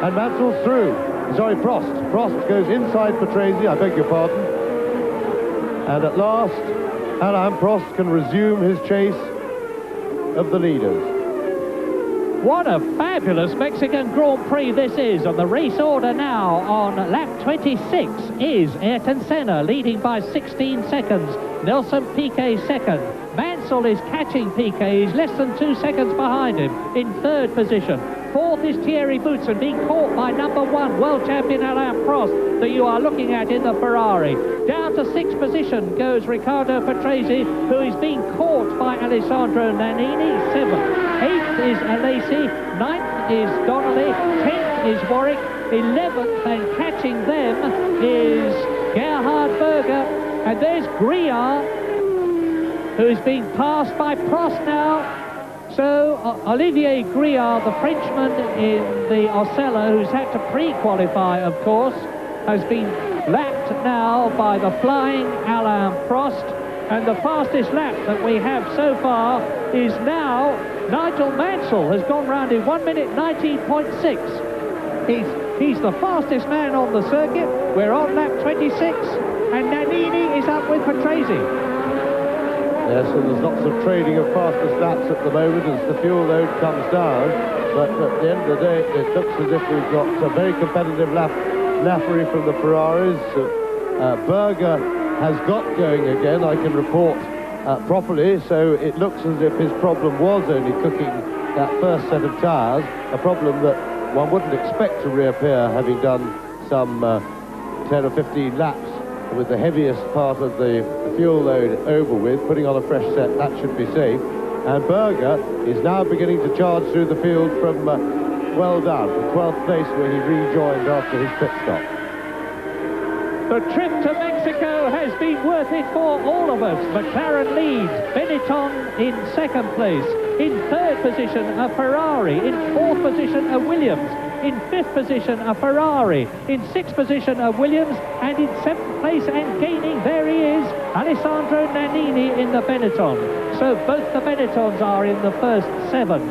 and Mansell's through. Sorry, Prost. Prost goes inside Patrese, I beg your pardon. And at last, Alain Prost can resume his chase of the leaders. What a fabulous Mexican Grand Prix this is. And the race order now on lap 26 is Ayrton Senna leading by 16 seconds. Nelson Piquet second. Mansell is catching Piquet. He's less than 2 seconds behind him in third position. Fourth is Thierry Boutsen, being caught by number 1, world champion Alain Prost, that you are looking at in the Ferrari. Down to 6th position goes Riccardo Patrese, who is being caught by Alessandro Nannini. 7th. 8th is Alesi. 9th is Donnelly. 10th is Warwick. 11th, and catching them is Gerhard Berger. And there's Griard, who's being passed by Prost now. So Olivier Griard, the Frenchman in the Osella, who's had to pre-qualify, of course, has been lapped now by the flying Alain Prost. And the fastest lap that we have so far is now Nigel Mansell, has gone round in 1 minute 19.6. He's the fastest man on the circuit. We're on lap 26, and Nannini is up with Patrese. Yes, and there's lots of trading of fastest laps at the moment as the fuel load comes down. But at the end of the day, it looks as if we've got a very competitive lappery from the Ferraris. Berger has got going again, I can report properly. So it looks as if his problem was only cooking that first set of tyres, a problem that one wouldn't expect to reappear having done some 10 or 15 laps with the heaviest part of the fuel load over with, putting on a fresh set. That should be safe. And Berger is now beginning to charge through the field from well down, from 12th place where he rejoined after his pit stop. The trip to Mexico has been worth it for all of us. McLaren leads, Benetton in 2nd place. In 3rd position, a Ferrari. In 4th position, a Williams. In 5th position, a Ferrari. In 6th position, a Williams. And in 7th place, and gaining, there he is, Alessandro Nannini in the Benetton. So both the Benettons are in the first 7.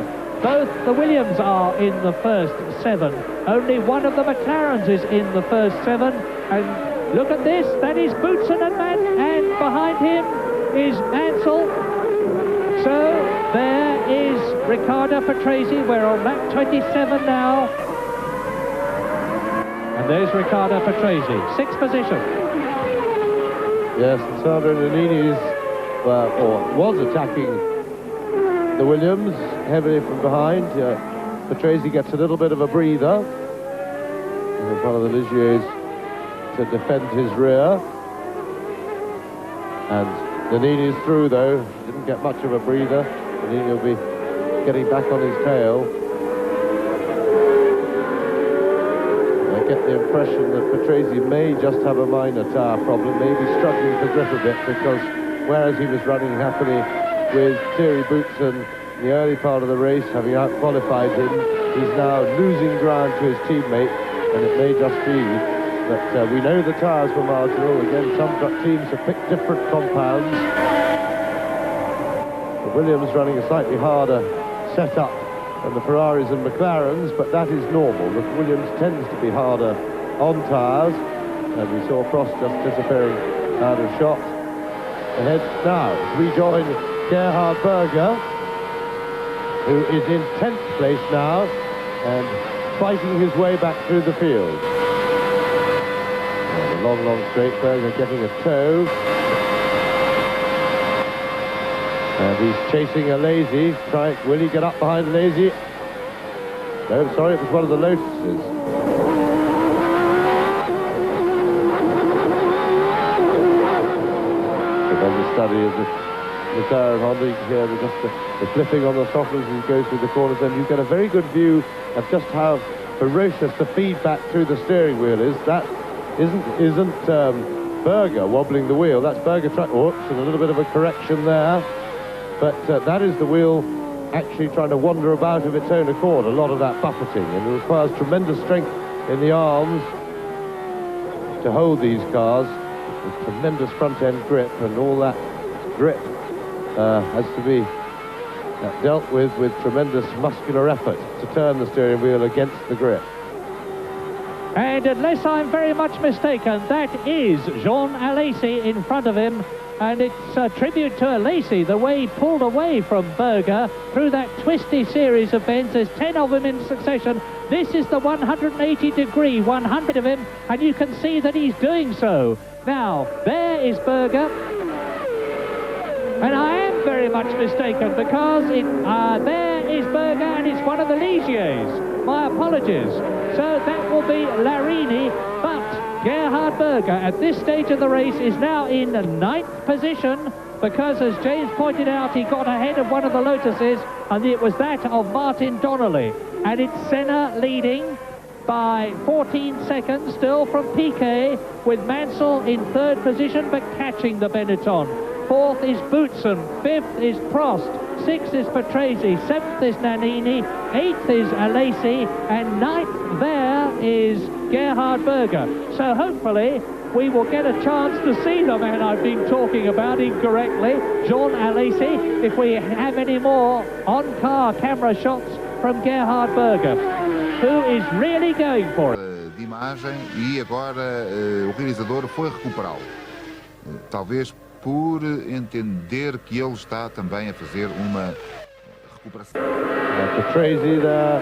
Both the Williams are in the first 7. Only one of the McLarens is in the first 7. And look at this, that is Boutsen and behind him is Mansell. So there is Riccardo Patrese. We're on lap 27 now. And there's Riccardo Patrese, 6th position. Yes, Sandro Nannini was attacking the Williams heavily from behind. Patrese gets a little bit of a breather. And one of the Ligiers to defend his rear. And Nannini's through, though. Didn't get much of a breather. Nannini will be getting back on his tail. I get the impression that Patrese may just have a minor tyre problem, maybe struggling to grip a bit, because whereas he was running happily with Thierry Boutsen in the early part of the race, having out-qualified him, he's now losing ground to his teammate, and it may just be that we know the tyres were marginal. Again, some teams have picked different compounds. The Williams running a slightly harder setup than the Ferraris and McLarens, but that is normal. The Williams tends to be harder on tyres, and we saw Prost just disappearing out of shot. Ahead now, rejoin Gerhard Berger, who is in 10th place now and fighting his way back through the field. And a long straight, Berger getting a toe. And he's chasing a Lazy. Will he get up behind Lazy? No, sorry, it was one of the Lotuses. The study of the McLaren-Honda, you can hear the flipping on the throttles as he goes through the corners, and you get a very good view of just how ferocious the feedback through the steering wheel is. That isn't Berger wobbling the wheel. That's Berger and a little bit of a correction there. But that is the wheel actually trying to wander about of its own accord, a lot of that buffeting, and it requires tremendous strength in the arms to hold these cars. With tremendous front-end grip, and all that grip has to be dealt with tremendous muscular effort to turn the steering wheel against the grip. And unless I'm very much mistaken, that is Jean Alesi in front of him. And it's a tribute to Alesi, the way he pulled away from Berger through that twisty series of bends. There's 10 of them in succession. This is the 180-degree 100 of him, and you can see that he's doing so. Now, there is Berger. And I am very much mistaken, because there is Berger, and it's one of the Ligiers. My apologies. So that will be Larini, but Gerhard Berger at this stage of the race is now in the 9th position, because as James pointed out, he got ahead of one of the Lotuses, and it was that of Martin Donnelly. And it's Senna leading by 14 seconds still from Piquet, with Mansell in 3rd position but catching the Benetton. 4th is Boutsen, 5th is Prost, 6th is Patrese, 7th is Nannini, 8th is Alesi, and 9th there is Gerhard Berger. So hopefully we will get a chance to see the man I've been talking about incorrectly, Jean Alesi, if we have any more on-car camera shots from Gerhard Berger, who is really going for it. De imagem, e agora o realizador foi recuperá-lo. Talvez por entender que ele está também a fazer uma recuperação. Patrese there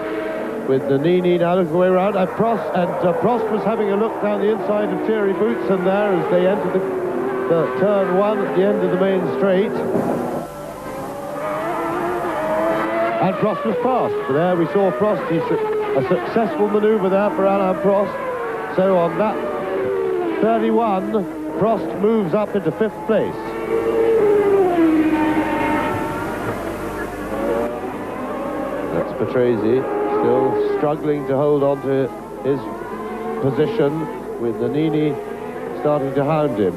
with Nannini now looking away around, and Prost was having a look down the inside of Thierry Boutsen there as they entered the turn 1 at the end of the main straight. And Prost was past. But there we saw Prost. A successful manoeuvre there for Alain Prost. So on that 31, Prost moves up into 5th place. That's Patrese, still struggling to hold on to his position, with Nannini starting to hound him.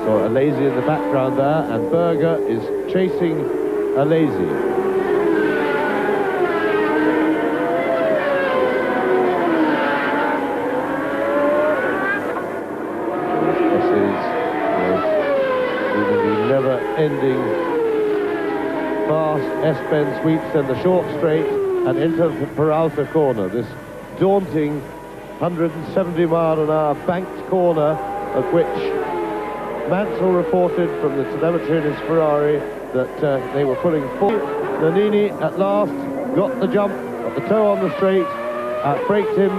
So Alesi in the background there, and Berger is chasing Alesi. Ending fast S-bend sweeps, then the short straight and into the Peralta corner. This daunting 170-mile-an-hour banked corner, of which Mansell reported from the telemetry in his Ferrari that they were pulling forward. Nannini at last got the jump, got the toe on the straight, braked him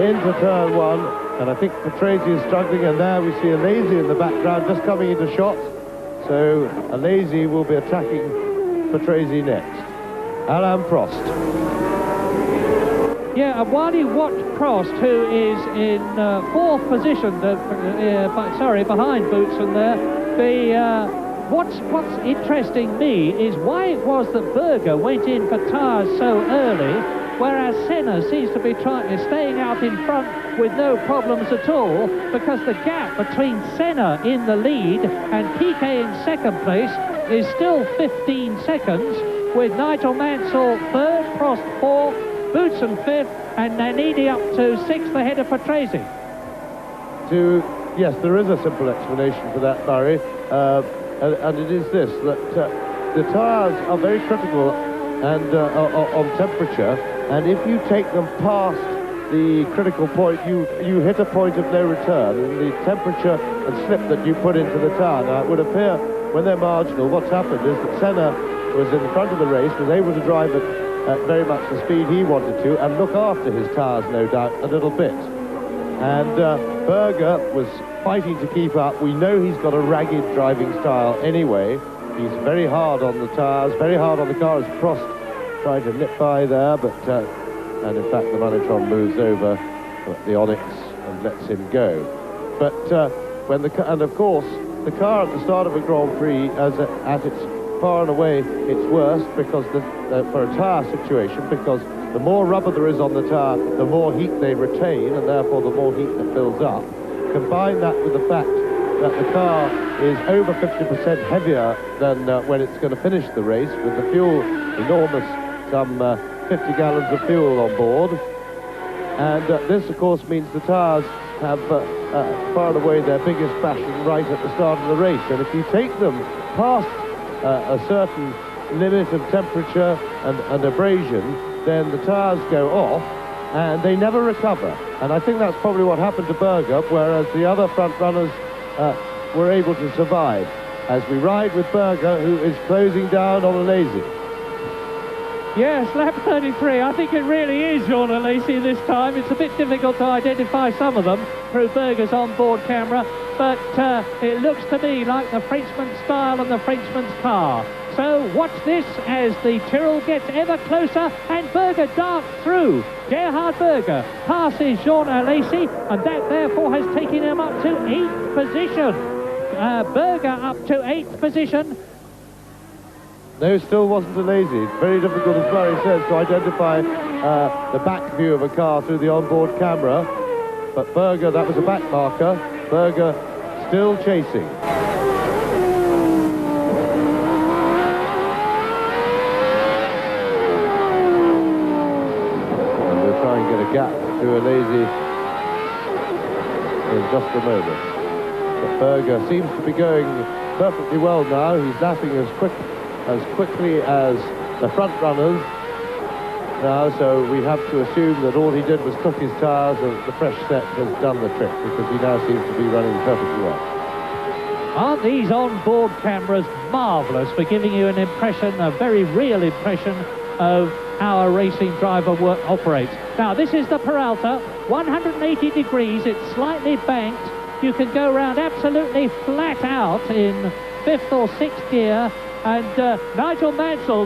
into turn 1, and I think Patrese is struggling, and there we see Alesi in the background just coming into shot. So Alesi will be attacking Patrese next. Alain Prost. Yeah, and while you watch Prost, who is in 4th position, behind Boutsen there, what's interesting me is why it was that Berger went in for tyres so early, whereas Senna seems to be staying out in front with no problems at all, because the gap between Senna in the lead and Piquet in 2nd place is still 15 seconds, with Nigel Mansell 3rd, Prost 4th, Boutsen 5th, and Nannini up to 6th ahead of Patrese. Yes, there is a simple explanation for that, Barry, and it is this, that the tyres are very critical and on temperature, and if you take them past the critical point, you hit a point of no return, and the temperature and slip that you put into the tyre. Now, it would appear when they're marginal, what's happened is that Senna was in the front of the race, was able to drive at very much the speed he wanted to, and look after his tyres, no doubt, a little bit. And Berger was fighting to keep up. We know he's got a ragged driving style anyway. He's very hard on the tyres, very hard on the car, as Prost tried to nip by there, but and in fact the Manitron moves over the Onyx and lets him go. But and of course the car at the start of a Grand Prix, at its far and away its worst, because for a tyre situation, because the more rubber there is on the tyre, the more heat they retain, and therefore the more heat that builds up. Combine that with the fact that the car is over 50% heavier than when it's going to finish the race, with the fuel enormous, some 50 gallons of fuel on board. And this, of course, means the tyres have far and away their biggest fashion right at the start of the race. And if you take them past a certain limit of temperature and abrasion, then the tyres go off and they never recover. And I think that's probably what happened to Berger, whereas the other front runners were able to survive. As we ride with Berger, who is closing down on Alesi. Yes, lap 33. I think it really is Jean Alesi this time. It's a bit difficult to identify some of them through Berger's onboard camera, but it looks to me like the Frenchman's style and the Frenchman's car. So watch this as the Tyrrell gets ever closer and Berger darts through. Gerhard Berger passes Jean Alesi, and that therefore has taken him up to 8th position. Berger up to 8th position. No, still wasn't Alesi. It's very difficult, as Murray says, to identify the back view of a car through the onboard camera. But Berger, that was a back marker. Berger still chasing. And we'll try and get a gap to Alesi in just a moment. But Berger seems to be going perfectly well now. He's lapping as quickly as the front runners now, so we have to assume that all he did was took his tyres and the fresh set has done the trick, because he now seems to be running perfectly well. Aren't these on-board cameras marvellous for giving you an impression, a very real impression of how a racing driver operates? Now, this is the Peralta, 180 degrees, it's slightly banked. You can go around absolutely flat out in 5th or 6th gear. And Nigel Mansell,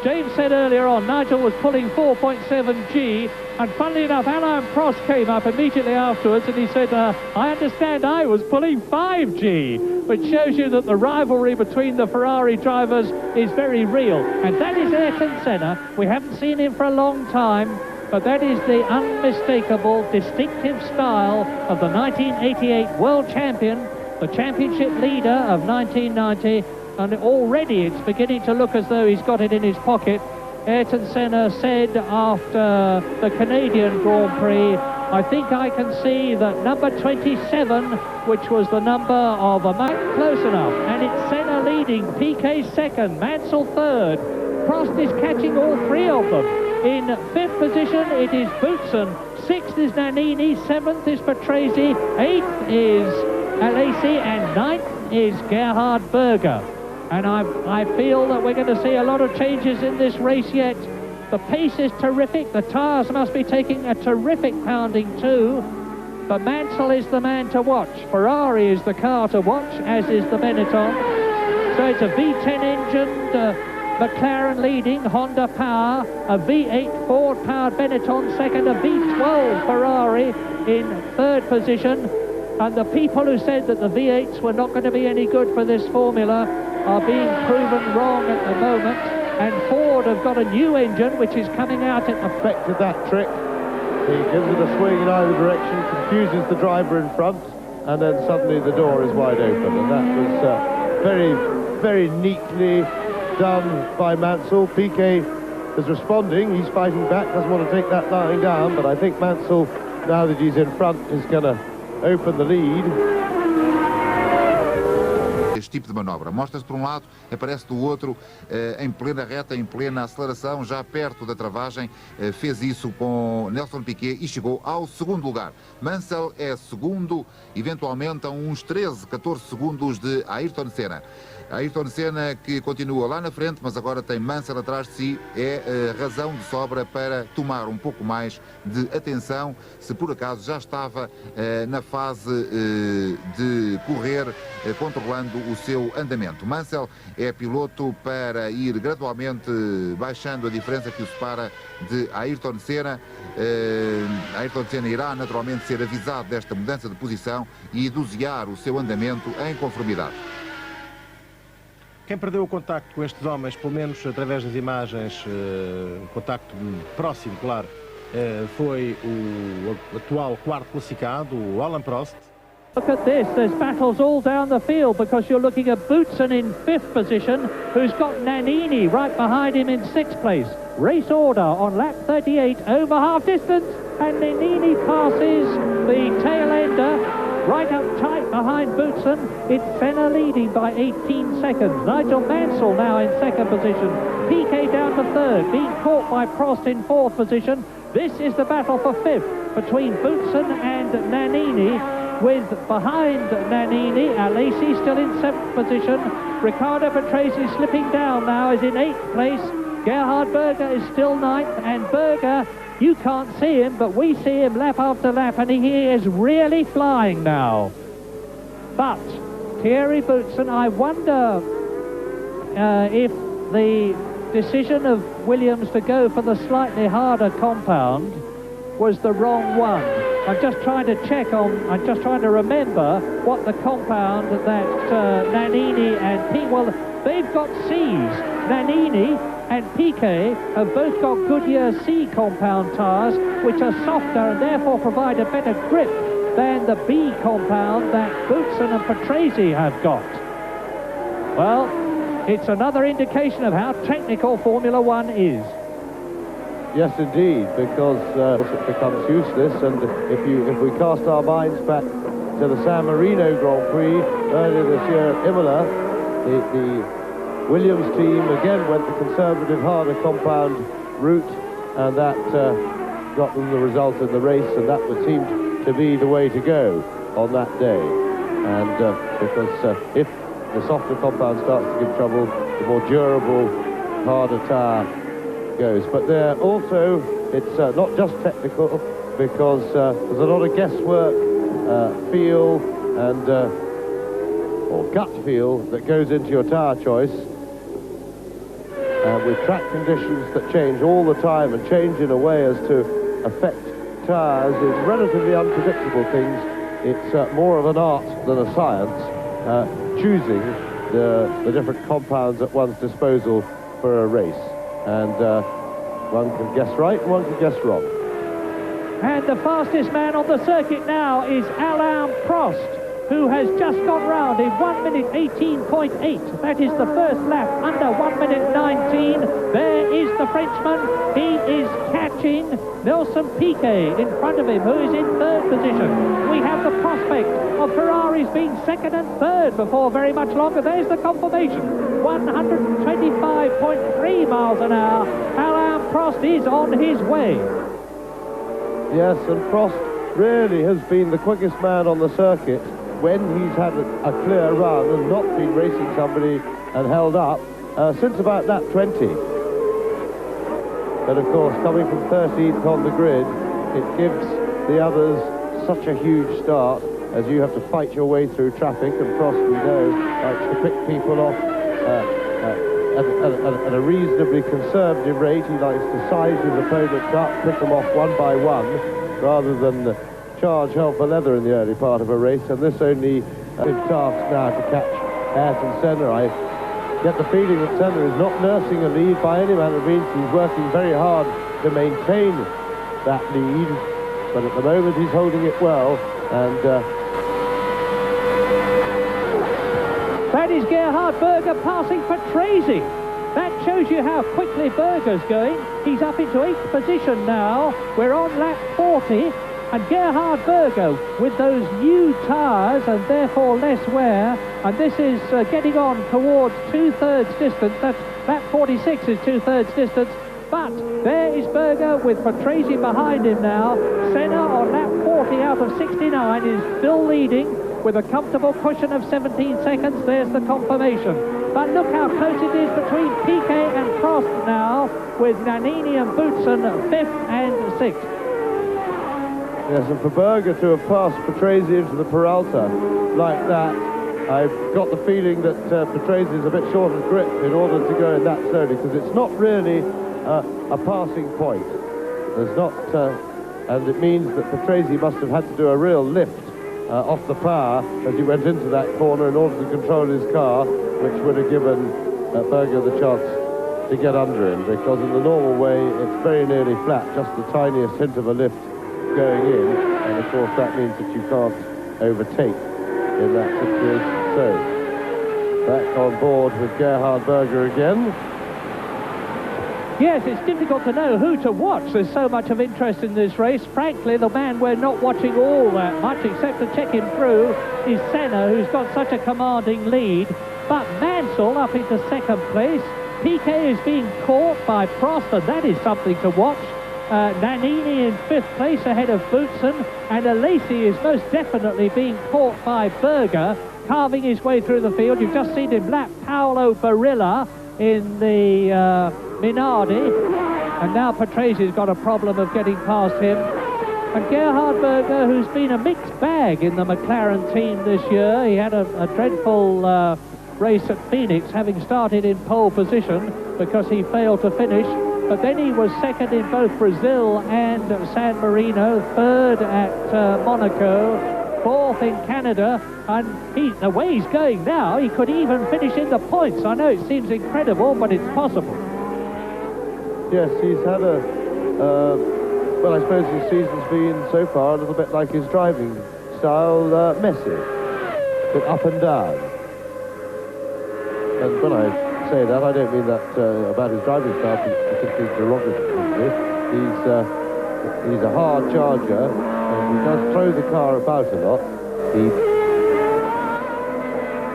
James said earlier on, Nigel was pulling 4.7 G, and funnily enough, Alain Prost came up immediately afterwards and he said, I understand I was pulling 5 G, which shows you that the rivalry between the Ferrari drivers is very real. And that is Ayrton Senna. We haven't seen him for a long time, but that is the unmistakable, distinctive style of the 1988 world champion, the championship leader of 1990, and already it's beginning to look as though he's got it in his pocket. Ayrton Senna said after the Canadian Grand Prix, I think I can see that number 27, which was the number of a man, close enough, and it's Senna leading, Piquet second, Mansell third. Prost is catching all three of them. In 5th position it is Boutsen, 6th is Nannini, 7th is Patrese, 8th is Alesi, and 9th is Gerhard Berger. And I feel that we're going to see a lot of changes in this race yet. The pace is terrific. The tyres must be taking a terrific pounding too. But Mansell is the man to watch. Ferrari is the car to watch, as is the Benetton. So it's a V10 engined McLaren leading, Honda power, a V8 Ford-powered Benetton second, a V12 Ferrari in 3rd position. And the people who said that the V8s were not going to be any good for this formula are being proven wrong at the moment, and Ford have got a new engine which is coming out at the effect of that trick. He gives it a swing in either direction, confuses the driver in front, and then suddenly the door is wide open, and that was very, very neatly done by Mansell. Piquet is responding, he's fighting back, doesn't want to take that lying down, but I think Mansell, now that he's in front, is going to open the lead. Este tipo de manobra mostra-se por um lado, aparece do outro, em plena reta, em plena aceleração, já perto da travagem, fez isso com Nelson Piquet e chegou ao 2º lugar. Mansell é segundo, eventualmente a uns 13, 14 segundos de Ayrton Senna. Ayrton Senna, que continua lá na frente, mas agora tem Mansell atrás de si, é razão de sobra para tomar um pouco mais de atenção, se por acaso já estava na fase de correr, controlando o seu andamento. Mansell é piloto para ir gradualmente baixando a diferença que o separa de Ayrton Senna. Ayrton Senna irá naturalmente ser avisado desta mudança de posição e dosear o seu andamento em conformidade. Quem perdeu o contacto com estes homens, pelo menos através das imagens, contacto próximo, claro, foi o atual 4º classificado, o Alain Prost. Look at this, there's battles all down the field because you're looking at Boutsen in 5th position, who's got Nannini right behind him in 6th place. Race order on lap 38, over half distance, and Nannini passes the tail ender. Right up tight behind Boutsen, it's Senna leading by 18 seconds. Nigel Mansell now in 2nd position. Piquet down to 3rd, being caught by Prost in 4th position. This is the battle for 5th between Boutsen and Nannini. with behind Nannini, Alesi still in 7th position. Riccardo Patrese slipping down now, is in 8th place. Gerhard Berger is still 9th, and Berger, you can't see him, but we see him lap after lap, and he is really flying now. But Thierry Boutsen, I wonder if the decision of Williams to go for the slightly harder compound was the wrong one. I'm just trying to I'm just trying to remember what the compound that Nannini and well, they've got C's. Nannini and Piquet have both got Goodyear C compound tyres, which are softer and therefore provide a better grip than the B compound that Boutsen and Patrese have got. Well, it's another indication of how technical Formula One is. Yes, indeed, because it becomes useless, and if we cast our minds back to the San Marino Grand Prix earlier this year at Imola, the Williams team again went the conservative, harder compound route, and that got them the result in the race, and that would seem to be the way to go on that day. And because if the softer compound starts to give trouble, the more durable, harder tyre goes. But there also, it's not just technical, because there's a lot of guesswork, feel, and or gut feel that goes into your tyre choice. With track conditions that change all the time and change in a way as to affect tyres in relatively unpredictable things, it's more of an art than a science, choosing the different compounds at one's disposal for a race. And one can guess right and one can guess wrong. And the fastest man on the circuit now is Alain Prost, who has just got round in 1 minute 18.8. That is the first lap under 1 minute 19. There is the Frenchman. He is catching Nelson Piquet in front of him, who is in 3rd position. We have the prospect of Ferraris being 2nd and 3rd before very much longer. There's the confirmation. 125.3 miles an hour. Alain Prost is on his way. Yes, and Prost really has been the quickest man on the circuit when he's had a clear run and not been racing somebody and held up since about lap 20. But of course, coming from 13th on the grid, it gives the others such a huge start, as you have to fight your way through traffic, and Prost, we know, likes to pick people off at a reasonably conservative rate. He likes to size his opponents up, pick them off one by one, rather than charge hell for leather in the early part of a race, and this only is task now to catch Ayrton Senna. I get the feeling that Senna is not nursing a lead by any manner of means. He's working very hard to maintain that lead, but at the moment he's holding it well, and that is Gerhard Berger passing Patrese. That shows you how quickly Berger's going. He's up into 8th position now. We're on lap 40. And Gerhard Berger, with those new tyres and therefore less wear, and this is getting on towards 2/3 distance. That's lap 46 is 2/3 distance. But there is Berger with Patrese behind him now. Senna on lap 40 out of 69 is still leading with a comfortable cushion of 17 seconds. There's the confirmation. But look how close it is between Piquet and Prost now, with Nannini and Boutsen 5th and 6th. Yes, and for Berger to have passed Patrese into the Peralta like that, I've got the feeling that Patrese is a bit short of grip in order to go in that slowly, because it's not really a passing point. There's not, and it means that Patrese must have had to do a real lift off the power as he went into that corner in order to control his car, which would have given Berger the chance to get under him, because in the normal way it's very nearly flat, just the tiniest hint of a lift going in, and of course that means that you can't overtake in that situation. So, back on board with Gerhard Berger again. Yes, it's difficult to know who to watch. There's so much of interest in this race. Frankly, the man we're not watching all that much, except to check him through, is Senna, who's got such a commanding lead. But Mansell up into 2nd place. Piquet is being caught by Prost, and that is something to watch. Nannini in 5th place ahead of Boutsen, and Alesi is most definitely being caught by Berger, carving his way through the field. You've just seen him lap Paolo Barilla in the Minardi, and now Patresi's got a problem of getting past him. And Gerhard Berger, who's been a mixed bag in the McLaren team this year, he had a dreadful race at Phoenix, having started in pole position because he failed to finish. But then he was second in both Brazil and San Marino, third at Monaco, fourth in Canada, and the way he's going now, he could even finish in the points. I know it seems incredible, but it's possible. Yes, he's had a, well, I suppose his season's been so far a little bit like his driving style, messy, a bit up and down. And when I say that, I don't mean that about his driving style, particularly derogatively. He's a hard charger, and he does throw the car about a lot.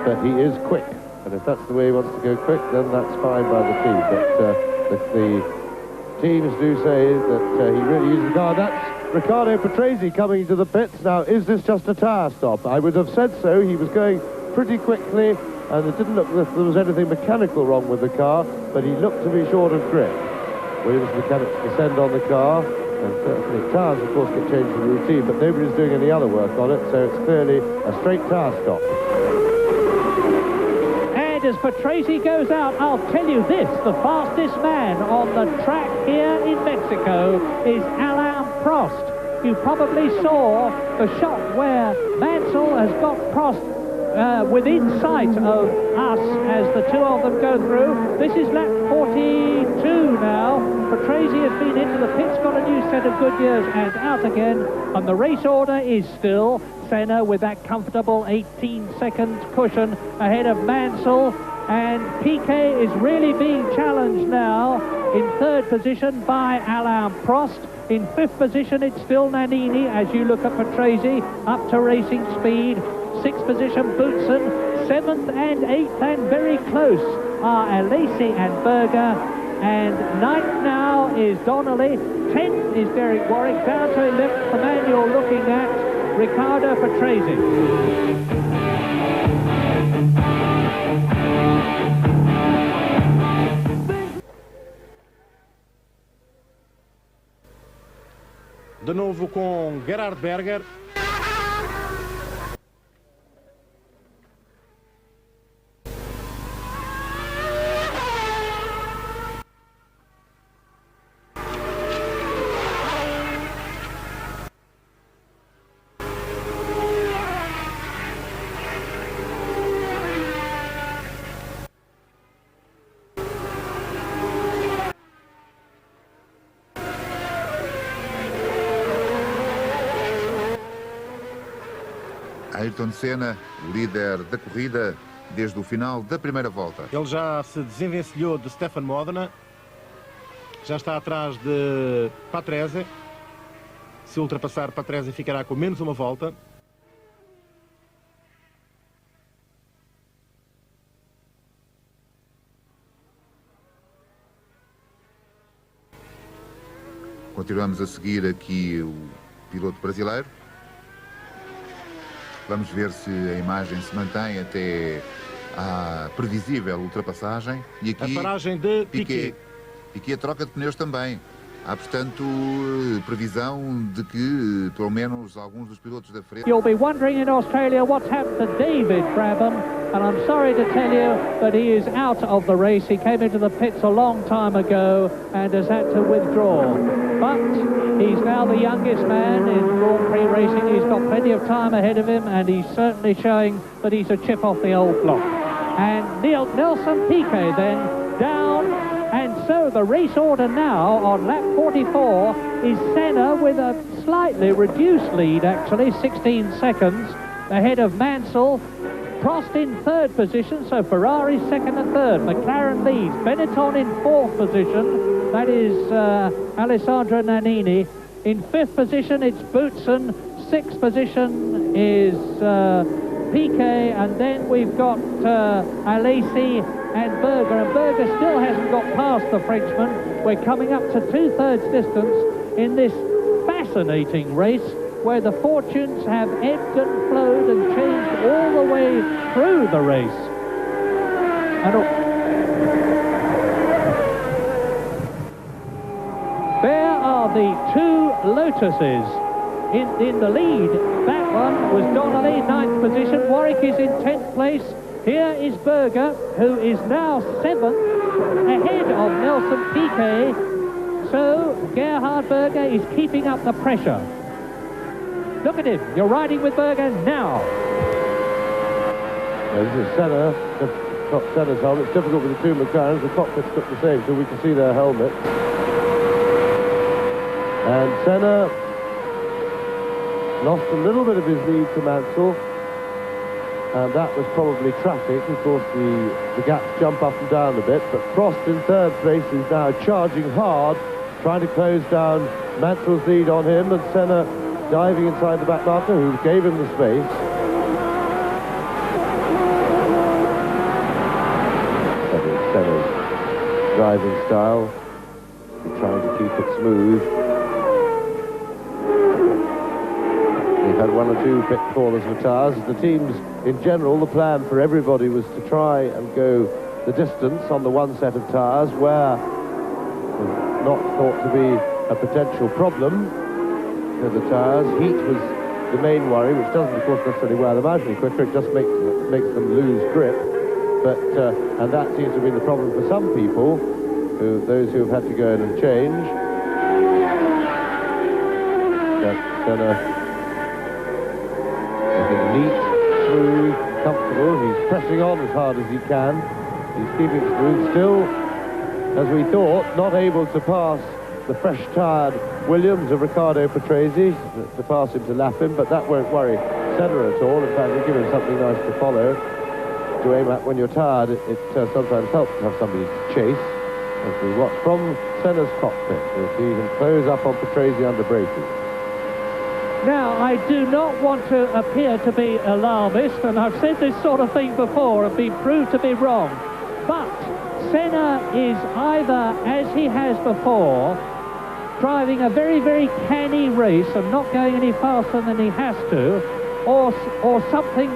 But he is quick, and if that's the way he wants to go quick, then that's fine by the team. But the teams do say that he really uses the car. That's Riccardo Patrese coming into the pits. Now, is this just a tyre stop? I would have said so. He was going pretty quickly, and it didn't look as if there was anything mechanical wrong with the car, but he looked to be short of grip. Williams mechanics descend on the car, and certainly tyres, of course, get changed in routine, but nobody's doing any other work on it, so it's clearly a straight tyre stop. And as Patrese goes out, I'll tell you this, the fastest man on the track here in Mexico is Alain Prost. You probably saw the shot where Mansell has got Prost within sight of us as the two of them go through. This is lap 42 now. Patrese has been into the pits, got a new set of Goodyears and out again. And the race order is still Senna with that comfortable 18-second cushion ahead of Mansell. And Piquet is really being challenged now in 3rd position by Alain Prost. In 5th position, it's still Nannini as you look at Patrese up to racing speed. 6th position, Boutsen. 7th and 8th, and very close, are Alesi and Berger. And 9th now is Donnelly. 10th is Derek Warwick. Down to 11th, the man you're looking at, Riccardo Patrese. De novo com Gerhard Berger. Ayrton Senna, líder da corrida desde o final da primeira volta. Ele já se desenvencilhou de Stefan Modena, já está atrás de Patrese. Se ultrapassar Patrese ficará com menos uma volta. Continuamos a seguir aqui o piloto brasileiro. Vamos ver se a imagem se mantém até à previsível ultrapassagem. E aqui a paragem de Piquet. Piquet troca de pneus também. Há, portanto, previsão de que, pelo menos, alguns dos pilotos da frente... You'll be wondering in Australia what's happened to David Brabham, and I'm sorry to tell you that he is out of the race. He came into the pits a long time ago and has had to withdraw. But he's now the youngest man in Grand Prix racing. He's got plenty of time ahead of him, and he's certainly showing that he's a chip off the old block. And Nelson Piquet then down. And so the race order now on lap 44 is Senna with a slightly reduced lead, actually, 16 seconds ahead of Mansell. Prost in 3rd position, so Ferrari 2nd and 3rd. McLaren leads. Benetton in 4th position. That is Alessandro Nannini. In 5th position, it's Boutsen. 6th position is Piquet. And then we've got Alesi and Berger. And Berger still hasn't got past the Frenchman. We're coming up to 2/3 distance. in this fascinating race where the fortunes have ebbed and flowed and changed all the way through the race. And there are the two Lotuses in the lead. That one was Donnelly, 9th position. Warwick is in 10th place. Here is Berger, who is now 7th, ahead of Nelson Piquet. So Gerhard Berger is keeping up the pressure. Look at him. You're riding with Berger now. This is Senna. Got Senna's helmet. It's difficult with the two McLarens. The cockpits look the same, so we can see their helmets. And Senna lost a little bit of his lead to Mansell, and that was probably traffic. Of course, the gaps jump up and down a bit, but Prost in 3rd place is now charging hard, trying to close down Mansell's lead on him, and Senna diving inside the back marker, who gave him the space. That is Senna's driving style, trying to keep it smooth. Had one or two pit corners for tyres. The teams, in general, the plan for everybody was to try and go the distance on the one set of tyres where was not thought to be a potential problem for the tyres. Heat was the main worry, which doesn't, of course, necessarily wear them out any quicker. It just makes them lose grip. But and that seems to have been the problem for some people, those who have had to go in and change. Senna neat, smooth, comfortable. He's pressing on as hard as he can. He's keeping smooth. Still, as we thought, not able to pass the fresh-tired Williams of Riccardo Patrese, to pass him, to lap him, but that won't worry Senna at all. In fact, it'll give him something nice to follow, to aim at when you're tired. It sometimes helps to have somebody to chase, as we watch from Senna's cockpit. You'll see him close up on Patrese under braking. Now, I do not want to appear to be alarmist, and I've said this sort of thing before and been proved to be wrong, but Senna is either, as he has before, driving a very, very canny race and not going any faster than he has to, or something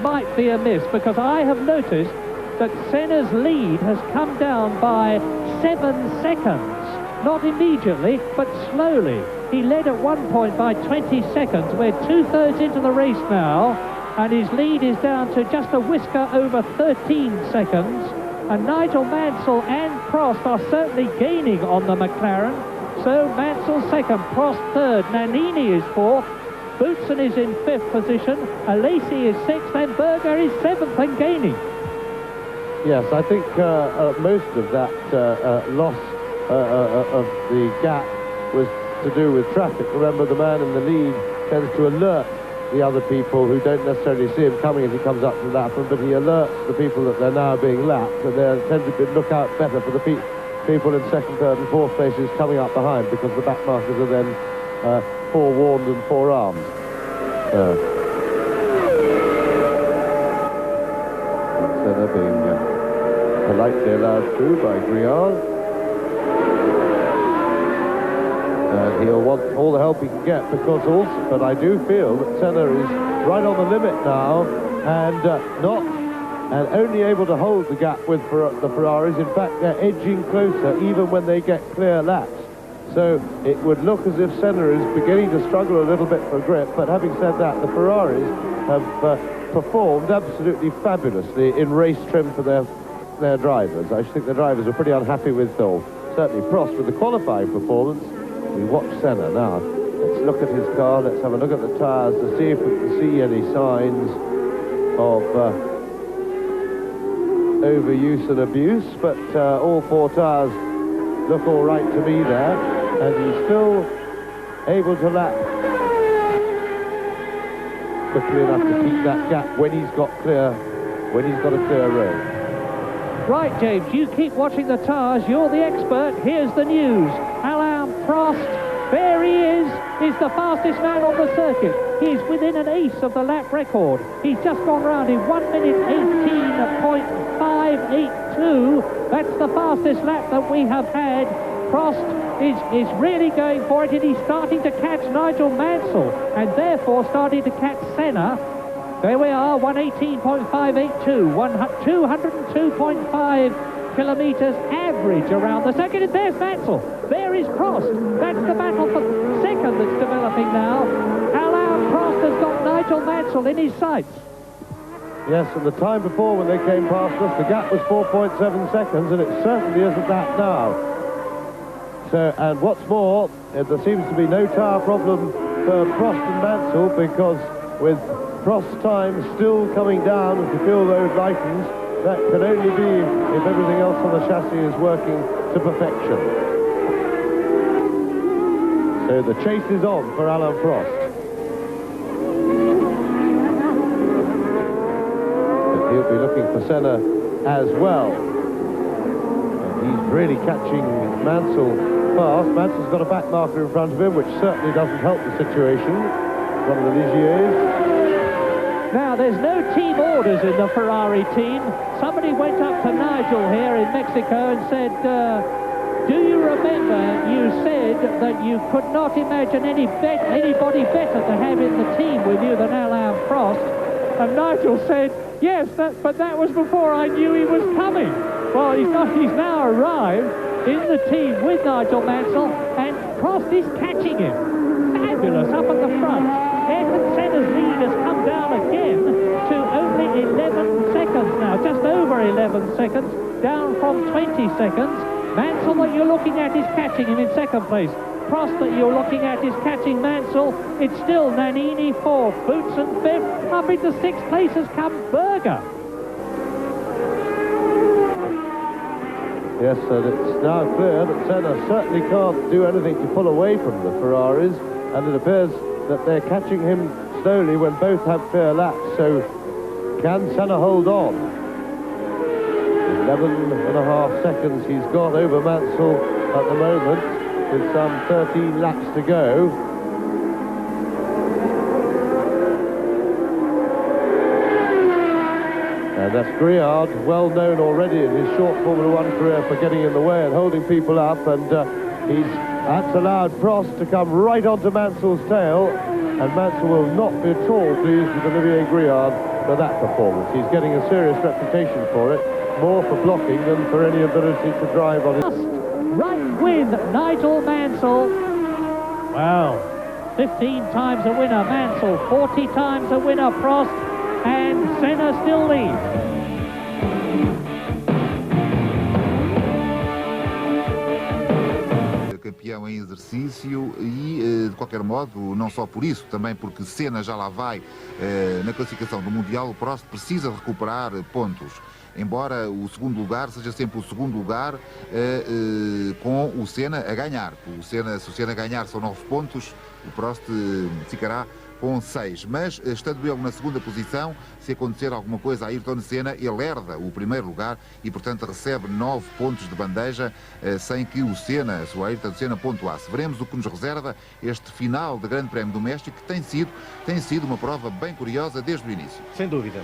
might be amiss, because I have noticed that Senna's lead has come down by 7 seconds. Not immediately, but slowly. He led at one point by 20 seconds. We're 2/3 into the race now, and his lead is down to just a whisker over 13 seconds. And Nigel Mansell and Prost are certainly gaining on the McLaren. So Mansell 2nd, Prost 3rd, Nannini is 4th, Boutsen is in 5th position, Alesi is 6th, and Berger is 7th and gaining. Yes, I think most of that loss of the gap was to do with traffic. Remember, the man in the lead tends to alert the other people who don't necessarily see him coming as he comes up to lap them, but he alerts the people that they're now being lapped, and they tend to look out better for the people in 2nd, 3rd and 4th places coming up behind, because the back markers are then forewarned and forearmed. Senna being politely allowed through by Griard. And he'll want all the help he can get, because also, but I do feel that Senna is right on the limit now, and only able to hold the gap with the Ferraris. In fact, they're edging closer even when they get clear laps. So it would look as if Senna is beginning to struggle a little bit for grip, but having said that, the Ferraris have performed absolutely fabulously in race trim for their drivers. I think the drivers were pretty unhappy with, certainly Prost, with the qualifying performance. We watch Senna now. Let's look at his car. Let's have a look at the tyres to see if we can see any signs of overuse and abuse. But all 4 tyres look all right to me there, and he's still able to lap quickly enough to keep that gap when he's got a clear road. Right, James, you keep watching the tyres. You're the expert. Here's the news. Alain Prost, there he is the fastest man on the circuit. He's within an ace of the lap record. He's just gone round in 1 minute 18.582. That's the fastest lap that we have had Prost is really going for it, and he's starting to catch Nigel Mansell, and therefore starting to catch Senna. There we are, 118.582, 202.5 kilometres average around the circuit, and there's Mansell. There is Prost. That's the battle for second that's developing now. Alain Prost has got Nigel Mansell in his sights. Yes, and the time before when they came past us, the gap was 4.7 seconds, and it certainly isn't that now. So, and what's more, there seems to be no tyre problem for Prost and Mansell, because with Prost's time still coming down as the field load lightens, that can only be if everything else on the chassis is working to perfection. So the chase is on for Alain Prost. But he'll be looking for Senna as well. And he's really catching Mansell fast. Mansell's got a back marker in front of him, which certainly doesn't help the situation. One of the Ligiers. Now, there's no team orders in the Ferrari team. Somebody went up to Nigel here in Mexico and said, do you remember you said that you could not imagine anybody better to have in the team with you than Alain Prost? And Nigel said, yes, but that was before I knew he was coming. Well, he's now arrived in the team with Nigel Mansell, and Prost is catching him. Fabulous up at the front. Ayrton Senna's lead has come down again to only 11 seconds now, just over 11 seconds, down from 20 seconds. Mansell that you're looking at is catching him in second place. Prost that you're looking at is catching Mansell. It's still Nannini fourth, Boots and fifth. Up into sixth place has come Berger. Yes, and it's now clear that Senna certainly can't do anything to pull away from the Ferraris, and it appears that they're catching him slowly when both have fair laps. So can Senna hold on? 11.5 seconds he's got over Mansell at the moment, with some 13 laps to go. And that's Gerhard, well known already in his short Formula 1 career for getting in the way and holding people up, and that's allowed Prost to come right onto Mansell's tail, and Mansell will not be at all pleased with Olivier Gerhard for that performance. He's getting a serious reputation for it, more for blocking than for any ability to drive on it. Right with Nigel Mansell. Wow. 15 times a winner Mansell, 40 times a winner Prost, and Senna still leads. Campeão em exercício e, de qualquer modo, não só por isso, também porque Senna já lá vai na classificação do Mundial, o Prost precisa recuperar pontos. Embora o segundo lugar seja sempre o segundo lugar com o Senna a ganhar. Se o Senna ganhar são 9 pontos, o Prost ficará com 6, mas estando ele na segunda posição, se acontecer alguma coisa a Ayrton Senna, ele herda o primeiro lugar e, portanto, recebe 9 pontos de bandeja sem que o Ayrton Senna pontuasse. Veremos o que nos reserva este final de Grande Prémio do México, que tem sido uma prova bem curiosa desde o início. Sem dúvida.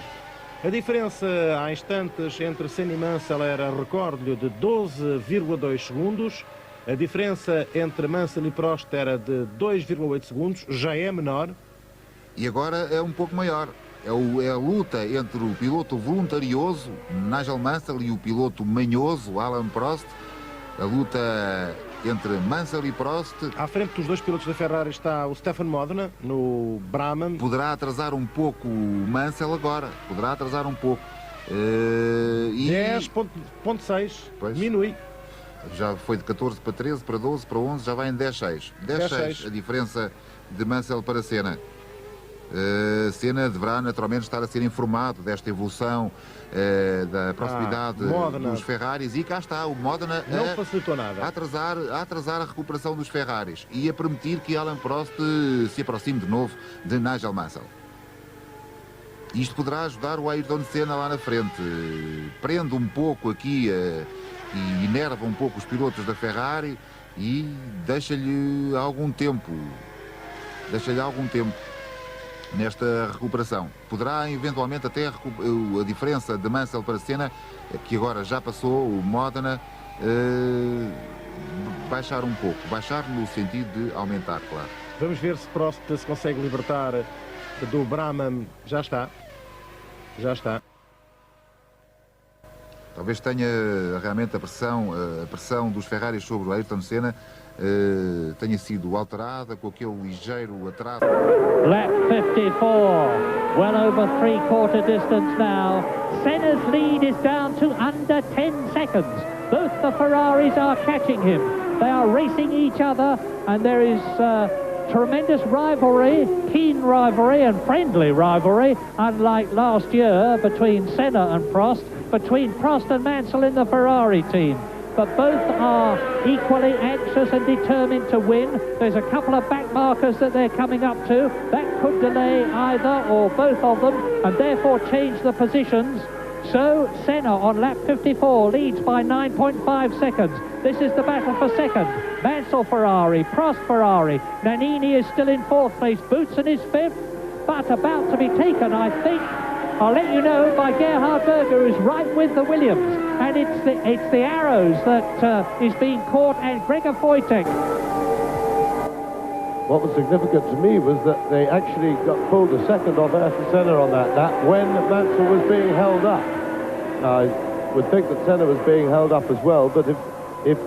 A diferença há instantes entre Senna e Mansell era, recordo-lhe, de 12,2 segundos. A diferença entre Mansell e Prost era de 2,8 segundos, já é menor. E agora é um pouco maior. É a luta entre o piloto voluntarioso, Nigel Mansell, e o piloto manhoso, Alain Prost. A luta entre Mansell e Prost. À frente dos dois pilotos da Ferrari está o Stefan Modena, no Brabham. Poderá atrasar um pouco o Mansell agora. Poderá atrasar um pouco. 10.6, diminui. Já foi de 14 para 13, para 12, para 11, já vai em 10.6. 10.6 a diferença de Mansell para Senna. Senna deverá naturalmente estar a ser informado desta evolução da proximidade dos Ferraris, e cá está o Modena não facilitou nada. A atrasar a recuperação dos Ferraris e a permitir que Alain Prost se aproxime de novo de Nigel Mansell. Isto poderá ajudar o Ayrton Senna lá na frente. Prende um pouco aqui e enerva um pouco os pilotos da Ferrari e deixa-lhe algum tempo. Nesta recuperação. Poderá eventualmente até a diferença de Mansell para Senna, que agora já passou o Modena, baixar um pouco. Baixar no sentido de aumentar, claro. Vamos ver se Prost se consegue libertar do Brabham. Já está. Já está. Talvez tenha realmente a pressão dos Ferraris sobre o Ayrton Senna tenha sido alterada com aquele ligeiro atraso. Lap 54, well over three-quarter distance now. Senna's lead is down to under 10 seconds. Both the Ferraris are catching him. They are racing each other, and there is tremendous rivalry, keen rivalry and friendly rivalry, unlike last year between Senna and Prost, between Prost and Mansell in the Ferrari team. But both are equally anxious and determined to win. There's a couple of back markers that they're coming up to. That could delay either or both of them and therefore change the positions. So Senna on lap 54 leads by 9.5 seconds. This is the battle for second. Mansell Ferrari, Prost Ferrari. Nannini is still in fourth place. Boutsen is fifth, but about to be taken, I think, I'll let you know, by Gerhard Berger, who's right with the Williams. And it's the arrows that is being caught, and Gregor Wojtek. What was significant to me was that they actually pulled a second off Ayrton Senna on that lap when Mansell was being held up. Now, I would think that Senna was being held up as well, but if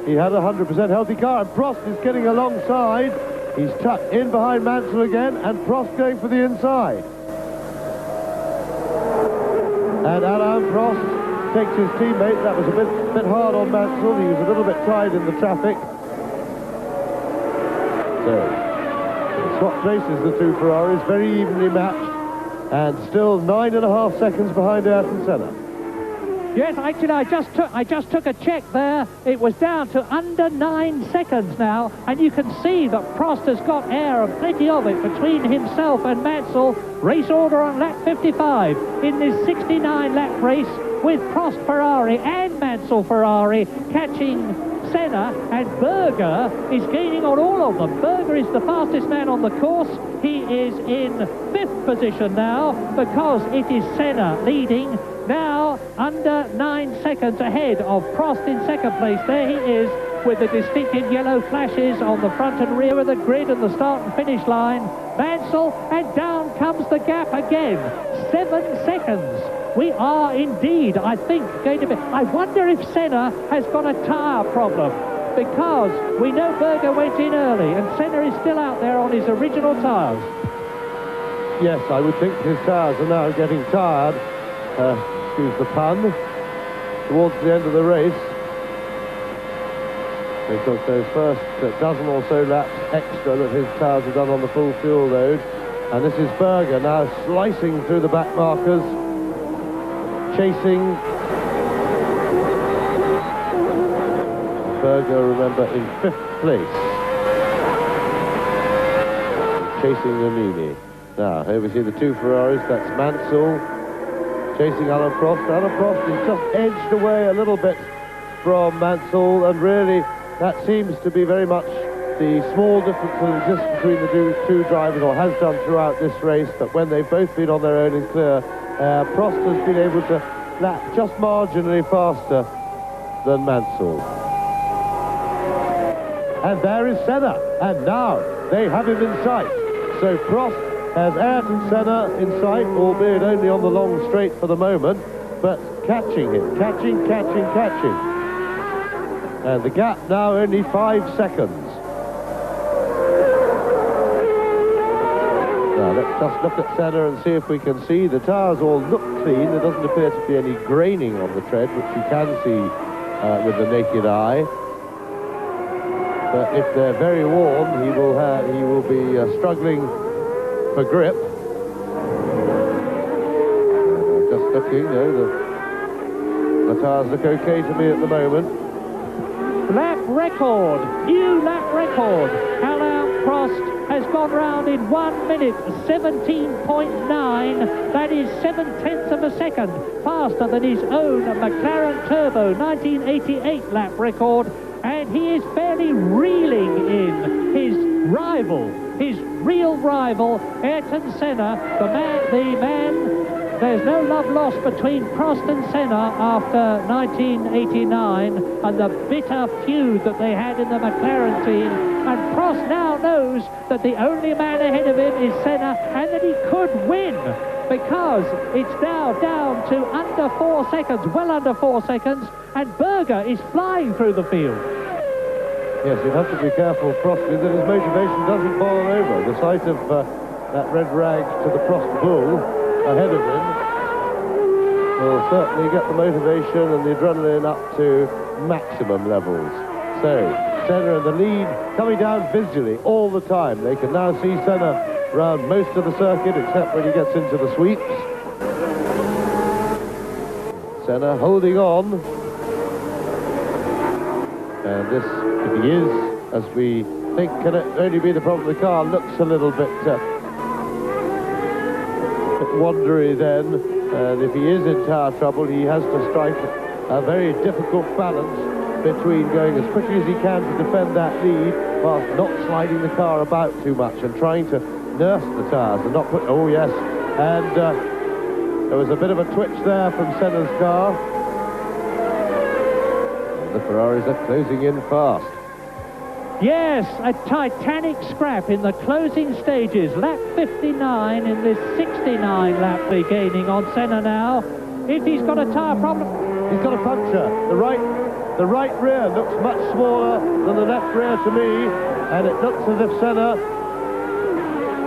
he had a 100% healthy car, and Prost is getting alongside, he's tucked in behind Mansell again, and Prost going for the inside. And Alain Prost takes his teammate. That was a bit hard on Mansell. He was a little bit tied in the traffic. So, they swapped places, the two Ferraris, very evenly matched, and still 9.5 seconds behind Ayrton Senna. Yes, actually, I just took a check there. It was down to under 9 seconds now, and you can see that Prost has got air, and plenty of it, between himself and Mansell. Race order on lap 55 in this 69-lap race, with Prost Ferrari and Mansell Ferrari catching Senna, and Berger is gaining on all of them. Berger is the fastest man on the course. He is in 5th position now because it is Senna leading. Now under 9 seconds ahead of Prost in second place. There he is with the distinctive yellow flashes on the front and rear of the grid and the start and finish line. Mansell, and down comes the gap again. 7 seconds. We are indeed, I think, going to be... I wonder if Senna has got a tyre problem, because we know Berger went in early and Senna is still out there on his original tyres. Yes, I would think his tyres are now getting tired, excuse the pun, towards the end of the race, because those first dozen or so laps extra that his tyres have done on the full fuel load. And this is Berger now slicing through the back markers, chasing. Berger, remember, in 5th place, chasing Nannini. Now, here we see the two Ferraris. That's Mansell chasing Alain Prost. Alain Prost is just edged away a little bit from Mansell, and really that seems to be very much the small difference that exists between the two drivers, or has done throughout this race, but when they've both been on their own and clear, Prost has been able to lap just marginally faster than Mansell. And there is Senna, and now they have him in sight. So Prost has Ayrton Senna in sight, albeit only on the long straight for the moment, but catching him, catching. And the gap now only 5 seconds. Now let's just look at Senna and see if we can see. The tyres all look clean. There doesn't appear to be any graining on the tread, which you can see with the naked eye. But if they're very worn, he will be struggling for grip. Just looking, the tyres look okay to me at the moment. Lap record, new lap record. Alain Prost has gone round in 1 minute 17.9. That is 7/10 of a second faster than his own McLaren Turbo 1988 lap record. And he is fairly reeling in his rival, his real rival, Ayrton Senna, the man there's no love lost between Prost and Senna after 1989 and the bitter feud that they had in the McLaren team. And Prost now knows that the only man ahead of him is Senna and that he could win, because it's now down to under 4 seconds, well under 4 seconds, and Berger is flying through the field. Yes, you'd have to be careful, Prost, that his motivation doesn't boil over. The sight of that red rag to the Prost bull ahead of him will certainly get the motivation and the adrenaline up to maximum levels. So, Senna in the lead, coming down visually all the time. They can now see Senna around most of the circuit, except when he gets into the sweeps. Senna holding on. And this, if he is, as we think can only be the problem, the car looks a little bit wandery then, and if he is in tire trouble, he has to strike a very difficult balance between going as quickly as he can to defend that lead whilst not sliding the car about too much and trying to nurse the tyres and not put... Oh, yes, and there was a bit of a twitch there from Senna's car. And the Ferraris are closing in fast. Yes, a titanic scrap in the closing stages. Lap 59 in this 69 lap gaining on Senna now. If he's got a tyre problem... He's got a puncture. The right rear looks much smaller than the left rear to me, and it looks as if Senna...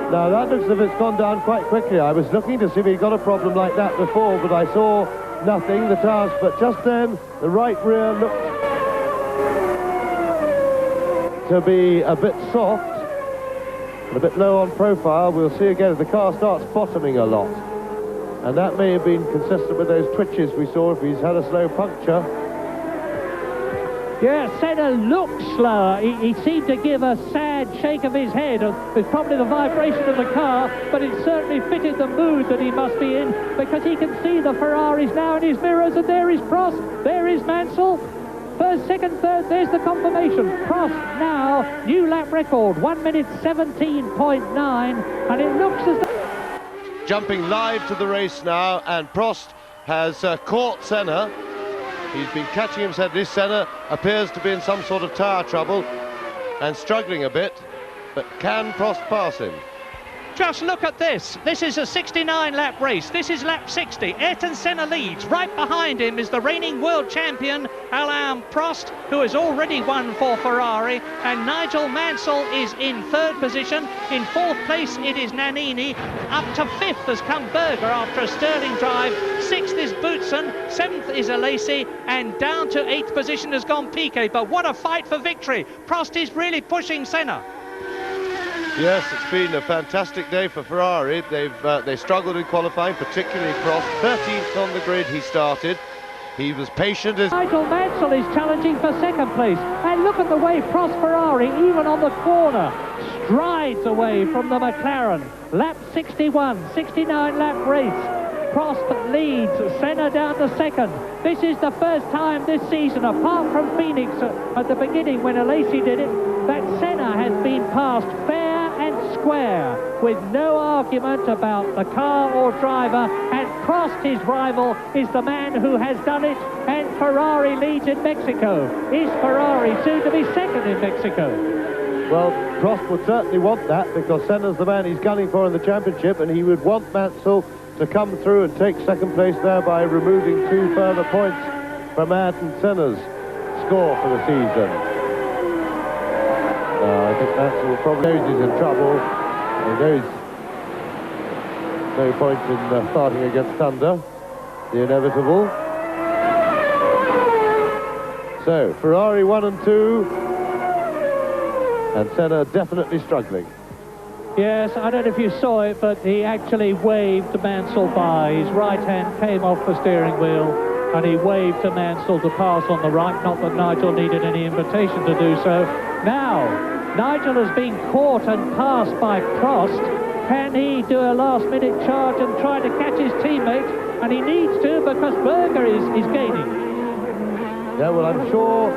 Now, that looks as if it's gone down quite quickly. I was looking to see if he'd got a problem like that before, but I saw nothing, the tyres... But just then, the right rear looked to be a bit soft and a bit low on profile. We'll see again if the car starts bottoming a lot, and that may have been consistent with those twitches we saw if he's had a slow puncture. Yeah, Senna looked slower. He seemed to give a sad shake of his head. It's probably the vibration of the car, but it certainly fitted the mood that he must be in, because he can see the Ferraris now in his mirrors, and there is Prost, there is Mansell. First, second, third, there's the confirmation. Prost now, new lap record, 1 minute 17.9, and it looks as though... Jumping live to the race now, and Prost has caught Senna. He's been catching himself. This Senna appears to be in some sort of tyre trouble and struggling a bit, but can Prost pass him? Just look at this. This is a 69-lap race. This is lap 60. Ayrton Senna leads. Right behind him is the reigning world champion, Alain Prost, who has already won for Ferrari. And Nigel Mansell is in third position. In fourth place, it is Nannini. Up to fifth has come Berger after a sterling drive. Sixth is Boutsen. Seventh is Alesi. And down to eighth position has gone Piquet. But what a fight for victory. Prost is really pushing Senna. Yes, it's been a fantastic day for Ferrari. They struggled in qualifying, particularly Prost. 13th on the grid he started. He was patient as... Nigel Mansell is challenging for second place. And look at the way Prost Ferrari, even on the corner, strides away from the McLaren. Lap 61, 69-lap race. Prost leads, Senna down to second. This is the first time this season, apart from Phoenix at the beginning when Alesi did it, that Senna has been passed fair and square with no argument about the car or driver, and Prost, his rival, is the man who has done it, and Ferrari leads in Mexico. Is Ferrari soon to be second in Mexico? Well, Prost would certainly want that, because Senna's the man he's gunning for in the championship, and he would want Mansell to come through and take second place there by removing 2 further points from Ayrton Senna's score for the season. I think Mansell probably knows he's in trouble. He knows no point in starting against Thunder, the inevitable. So, Ferrari 1 and 2, and Senna definitely struggling. Yes, I don't know if you saw it, but he actually waved Mansell by. His right hand came off the steering wheel, and he waved to Mansell to pass on the right. Not that Nigel needed any invitation to do so. Now, Nigel has been caught and passed by Prost. Can he do a last-minute charge and try to catch his teammate? And he needs to, because Berger is gaining. Yeah, well, I'm sure,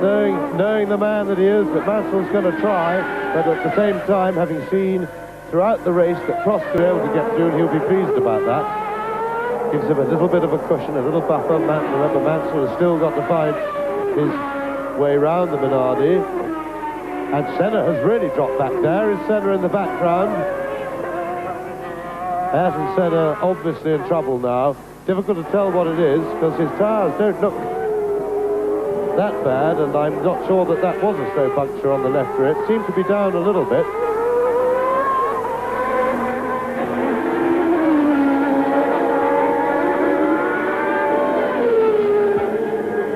knowing the man that he is, that Mansell's going to try, but at the same time, having seen throughout the race that Prost could be able to get through, and he'll be pleased about that. gives him a little bit of a cushion, a little buffer. Remember, Mansell has still got to find his way round the Minardi. And Senna has really dropped back there. Is Senna in the background? Ayrton Senna obviously in trouble now. Difficult to tell what it is because his tyres don't look that bad, and I'm not sure that that was a slow puncture on the left rear. It seemed to be down a little bit.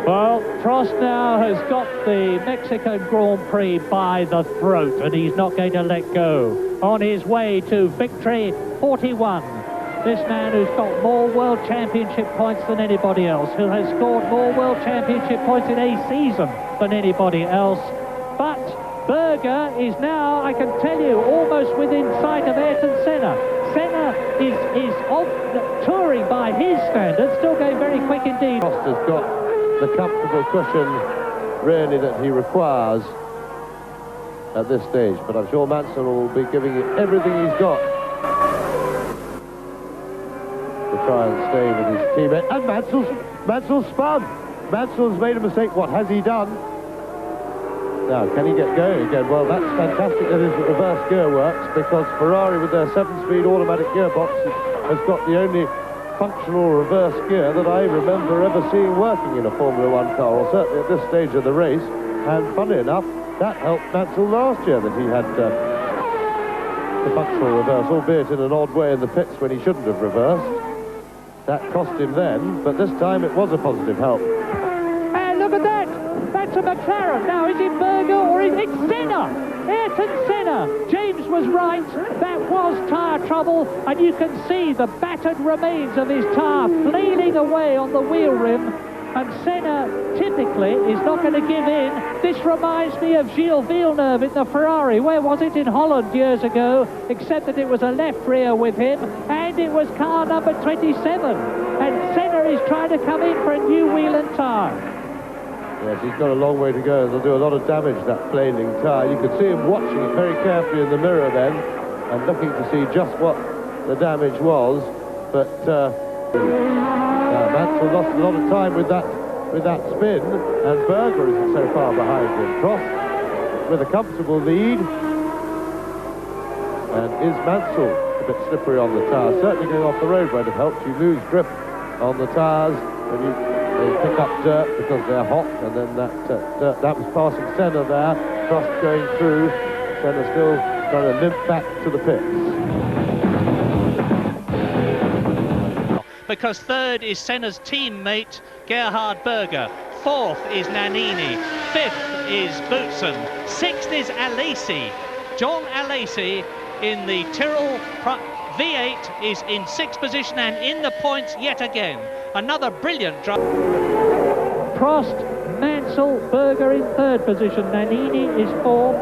Well, Prost now has got the Mexican Grand Prix by the throat, and he's not going to let go. On his way to victory 41. This man who's got more World Championship points than anybody else, who has scored more World Championship points in a season than anybody else. But Berger is now, I can tell you, almost within sight of Ayrton Senna. Senna is touring by his standards, still going very quick indeed. Prost has got the comfortable cushion, really, that he requires at this stage. But I'm sure Mansell will be giving it everything he's got to try and stay with his teammate. And Mansell's spun. Mansell's made a mistake. What has he done? Now, can he get going again? Well, that's fantastic that his reverse gear works, because Ferrari, with their 7-speed automatic gearbox, has got the only functional reverse gear that I remember ever seeing working in a Formula 1 car, or certainly at this stage of the race. And funny enough, that helped Mansell last year, that he had the functional reverse, albeit in an odd way in the pits when he shouldn't have reversed. That cost him then, but this time it was a positive help. And look at that! That's a McLaren. Now, is it Berger or is it Senna? Ayrton Senna. James was right. That was tyre trouble, and you can see the battered remains of his tyre flailing away on the wheel rim. And Senna, typically, is not going to give in. This reminds me of Gilles Villeneuve in the Ferrari. Where was it? In Holland years ago, except that it was a left rear with him, and it was car number 27. And Senna is trying to come in for a new wheel and tyre. Yes, he's got a long way to go. They'll do a lot of damage, that flailing tyre. You could see him watching it very carefully in the mirror then, and looking to see just what the damage was. But Mansell lost a lot of time with that spin, and Berger isn't so far behind him. Prost with a comfortable lead, and is Mansell a bit slippery on the tyres? Certainly going off the road won't have helped. You lose grip on the tyres when they pick up dirt because they're hot, and then that dirt, that was passing Senna there. Prost going through, Senna still trying to limp back to the pits. Because third is Senna's teammate Gerhard Berger, fourth is Nannini, fifth is Boutsen, sixth is Alesi. John Alesi in the Tyrrell V8 is in sixth position and in the points yet again. Another brilliant drive. Prost, Mansell, Berger in third position, Nannini is fourth,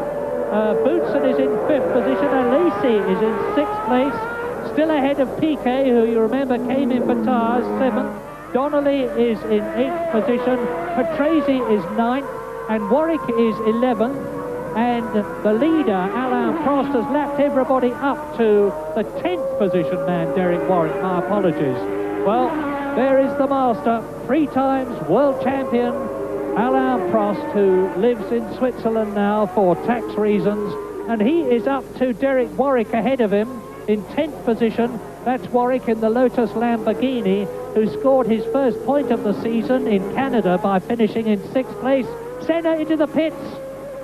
Boutsen is in fifth position, Alesi is in sixth place. Still ahead of Piquet, who you remember came in for tyres, 7th. Donnelly is in 8th position. Patrese is 9th. And Warwick is 11th. And the leader, Alain Prost, has lapped everybody up to the 10th position man, Derek Warwick. My apologies. Well, there is the master, 3 times world champion, Alain Prost, who lives in Switzerland now for tax reasons. And he is up to Derek Warwick ahead of him. In 10th position, that's Warwick in the Lotus Lamborghini, who scored his first point of the season in Canada by finishing in 6th place. Senna into the pits.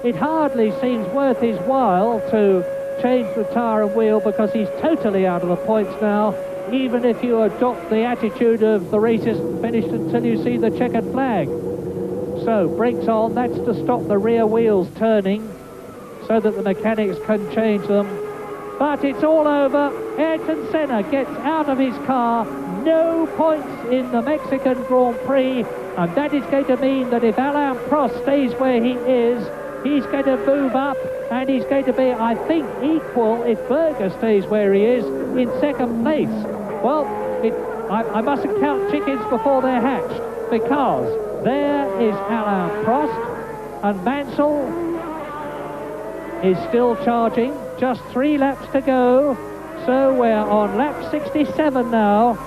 It hardly seems worth his while to change the tyre and wheel, because he's totally out of the points now, even if you adopt the attitude of the race isn't finished until you see the checkered flag. So, brakes on, that's to stop the rear wheels turning so that the mechanics can change them. But it's all over. Ayrton Senna gets out of his car. No points in the Mexican Grand Prix. And that is going to mean that if Alain Prost stays where he is, he's going to move up. And he's going to be, I think, equal, if Berger stays where he is, in 2nd place. Well, I mustn't count chickens before they're hatched, because there is Alain Prost. And Mansell is still charging. Just 3 laps to go, so we're on lap 67 now.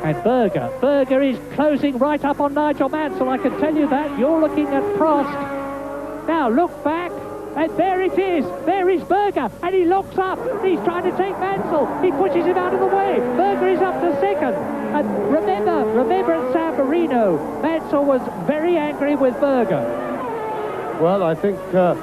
And Berger is closing right up on Nigel Mansell, I can tell you that. You're looking at Prost. Now look back, and there it is. There is Berger, and he looks up. He's trying to take Mansell. He pushes him out of the way. Berger is up to second. And remember at San Marino, Mansell was very angry with Berger. Well, I think that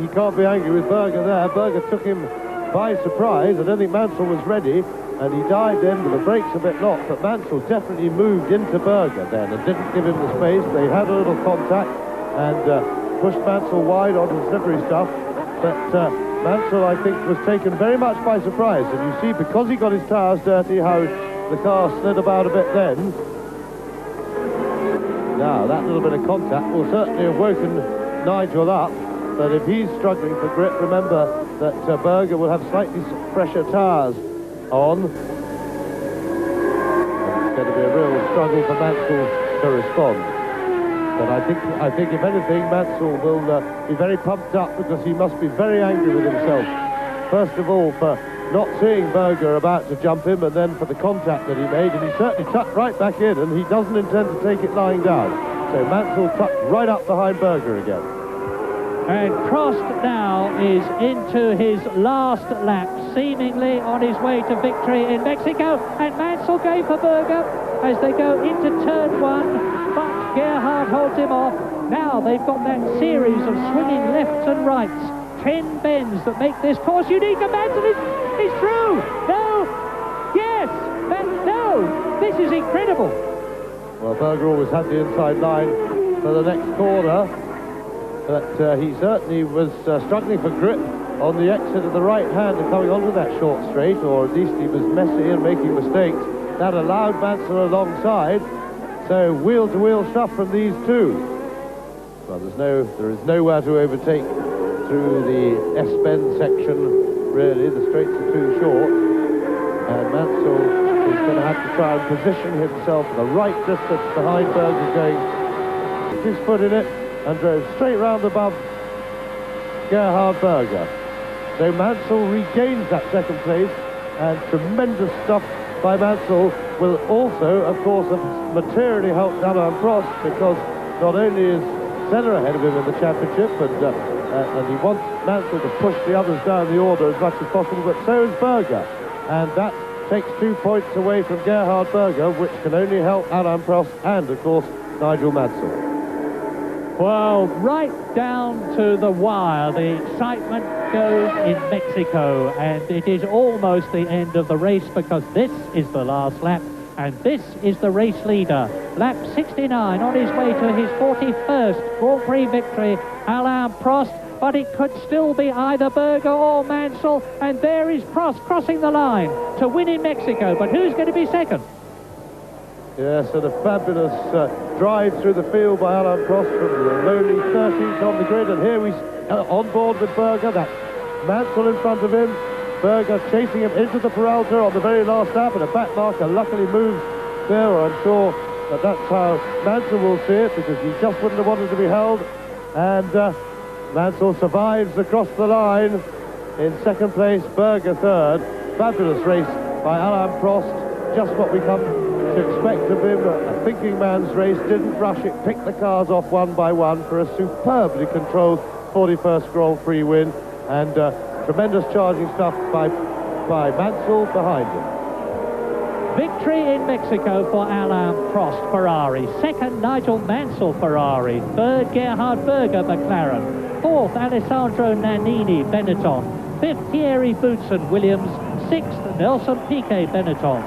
you can't be angry with Berger there. Berger took him by surprise. I don't think Mansell was ready, and he dived in with the brakes a bit locked, but Mansell definitely moved into Berger then and didn't give him the space. They had a little contact and pushed Mansell wide onto the slippery stuff, but Mansell, I think, was taken very much by surprise, and you see, because he got his tyres dirty, how the car slid about a bit then. Now, that little bit of contact will certainly have woken Nigel up, but if he's struggling for grip, remember that Berger will have slightly fresher tyres on. And it's going to be a real struggle for Mansell to respond. But I think if anything, Mansell will be very pumped up, because he must be very angry with himself. First of all, for not seeing Berger about to jump him, and then for the contact that he made, and he certainly tucked right back in, and he doesn't intend to take it lying down. So Mansell tucked right up behind Berger again. And Prost now is into his last lap, seemingly on his way to victory in Mexico, and Mansell gave for Berger as they go into turn one, but Gerhard holds him off. Now they've got that series of swinging lefts and rights, 10 bends that make this course unique, and Mansell is through! No! Yes! No! This is incredible! Well, Berger always had the inside line for the next corner, but he certainly was struggling for grip on the exit of the right hand and coming onto that short straight, or at least he was messy and making mistakes. That allowed Mansell alongside, so wheel-to-wheel stuff from these two. Well, there is nowhere to overtake through the S-bend section, really. The straights are too short, and Mansell is going to have to try and position himself the right distance behind Berger, going his foot in it, and drove straight round above Gerhard Berger. So Mansell regains that second place, and tremendous stuff by Mansell will also, of course, have materially helped Alain Prost, because not only is Senna ahead of him in the championship, and he wants Mansell to push the others down the order as much as possible, but so is Berger, and that takes 2 points away from Gerhard Berger, which can only help Alain Prost and, of course, Nigel Mansell. Well, right down to the wire, the excitement goes in Mexico, and it is almost the end of the race, because this is the last lap, and this is the race leader. Lap 69, on his way to his 41st Grand Prix victory, Alain Prost, but it could still be either Berger or Mansell, and there is Prost crossing the line to win in Mexico, but who's going to be second? Yes, and a fabulous drive through the field by Alain Prost from the lowly 13th on the grid, and here he's on board with Berger. That's Mansell in front of him. Berger chasing him into the Peralta on the very last lap, and a back marker luckily moves there, or I'm sure that that's how Mansell will see it, because he just wouldn't have wanted to be held. And Mansell survives across the line in second place, Berger third. Fabulous race by Alain Prost, just what we come to expect of him. A thinking man's race, didn't rush it, picked the cars off one by one for a superbly controlled 41st Grand Prix win, and tremendous charging stuff by Mansell behind him. Victory in Mexico for Alain Prost, Ferrari. Second, Nigel Mansell, Ferrari. Third, Gerhard Berger, McLaren. Fourth, Alessandro Nannini, Benetton. Fifth, Thierry Boutsen, Williams. Sixth, Nelson Piquet, Benetton.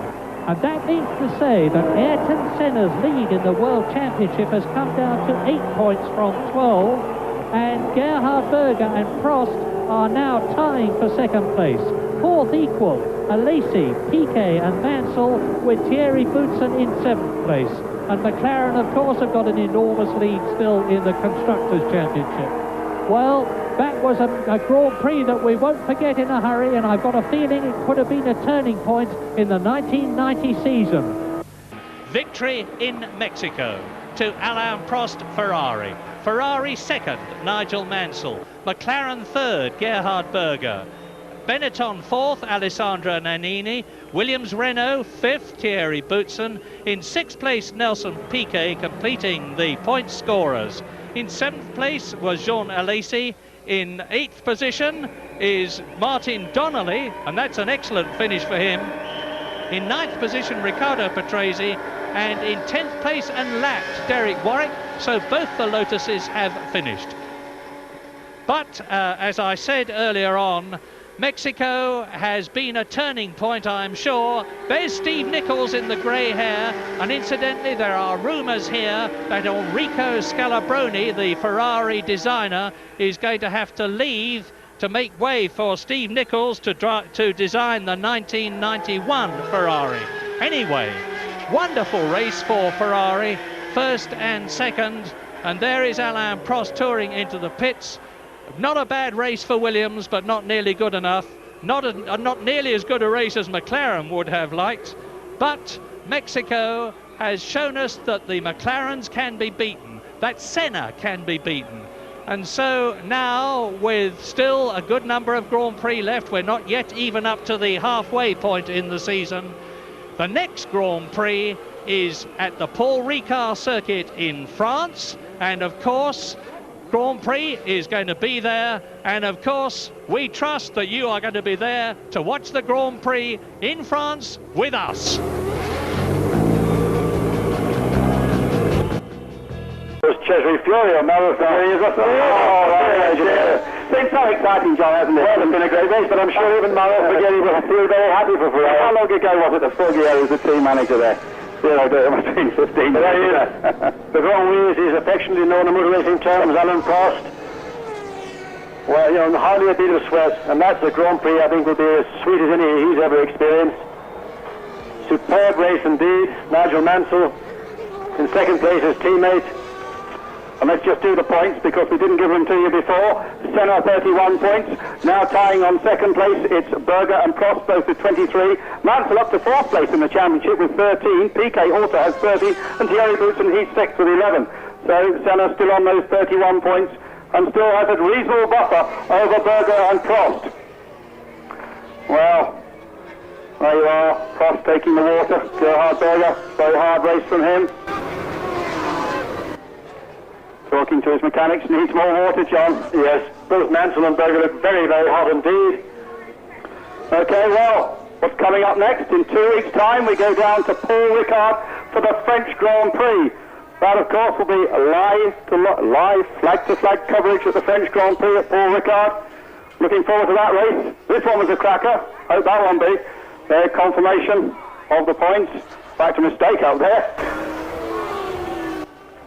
And that means to say that Ayrton Senna's lead in the World Championship has come down to 8 points from 12, and Gerhard Berger and Prost are now tying for second place. Fourth equal, Alesi, Piquet and Mansell, with Thierry Boutsen in seventh place. And McLaren, of course, have got an enormous lead still in the Constructors' Championship. Well, that was a Grand Prix that we won't forget in a hurry, and I've got a feeling it could have been a turning point in the 1990 season. Victory in Mexico to Alain Prost, Ferrari. Ferrari second, Nigel Mansell. McLaren third, Gerhard Berger. Benetton 4th, Alessandro Nannini. Williams Renault 5th, Thierry Boutsen. In 6th place, Nelson Piquet, completing the point scorers. In 7th place was Jean Alesi. In 8th position is Martin Donnelly, and that's an excellent finish for him. In 9th position, Riccardo Patrese, and in 10th place and lapped, Derek Warwick. So both the Lotuses have finished. But as I said earlier on, Mexico has been a turning point, I'm sure. There's Steve Nichols in the grey hair, and incidentally there are rumours here that Enrico Scalabroni, the Ferrari designer, is going to have to leave to make way for Steve Nichols to design the 1991 Ferrari. Anyway, wonderful race for Ferrari, first and second, and there is Alain Prost touring into the pits. Not a bad race for Williams, but not nearly good enough. Not nearly as good a race as McLaren would have liked, but Mexico has shown us that the McLarens can be beaten, that Senna can be beaten. And so now, with still a good number of Grand Prix left, we're not yet even up to the halfway point in the season. The next Grand Prix is at the Paul Ricard circuit in France, and of course Grand Prix is going to be there, and of course we trust that you are going to be there to watch the Grand Prix in France with us. Treasury Fury on Marathon. It's been so exciting, John, hasn't it? Well, it's been a great race, but I'm sure even Mauro Baghetti will feel very happy for Ferrari. How long ago was it that Foggier was the team manager there? It must have been 15 years. The Grand Prix is affectionately known in motor racing terms, Alain Prost. Well, you know, hardly a beat of sweat, and that's the Grand Prix I think will be as sweet as any he's ever experienced. Superb race indeed. Nigel Mansell in second place, his teammate. And let's just do the points because we didn't give them to you before. Senna 31 points. Now tying on second place, it's Berger and Prost both with 23. Mansell up to fourth place in the championship with 13. Piquet also has 30. And Thierry Boutsen, he's sixth with 11. So Senna still on those 31 points and still has a reasonable buffer over Berger and Prost. Well, there you are. Prost taking the water. Gerhard Berger, very hard race from him. Talking to his mechanics, needs more water, John. Yes, both Mansell and Berger look very, very hot indeed. Okay, well, what's coming up next? In 2 weeks' time, we go down to Paul Ricard for the French Grand Prix. That, of course, will be live flag-to-flag coverage of the French Grand Prix at Paul Ricard. Looking forward to that race. This one was a cracker. Hope that one be. Their confirmation of the points. In fact, a mistake up there.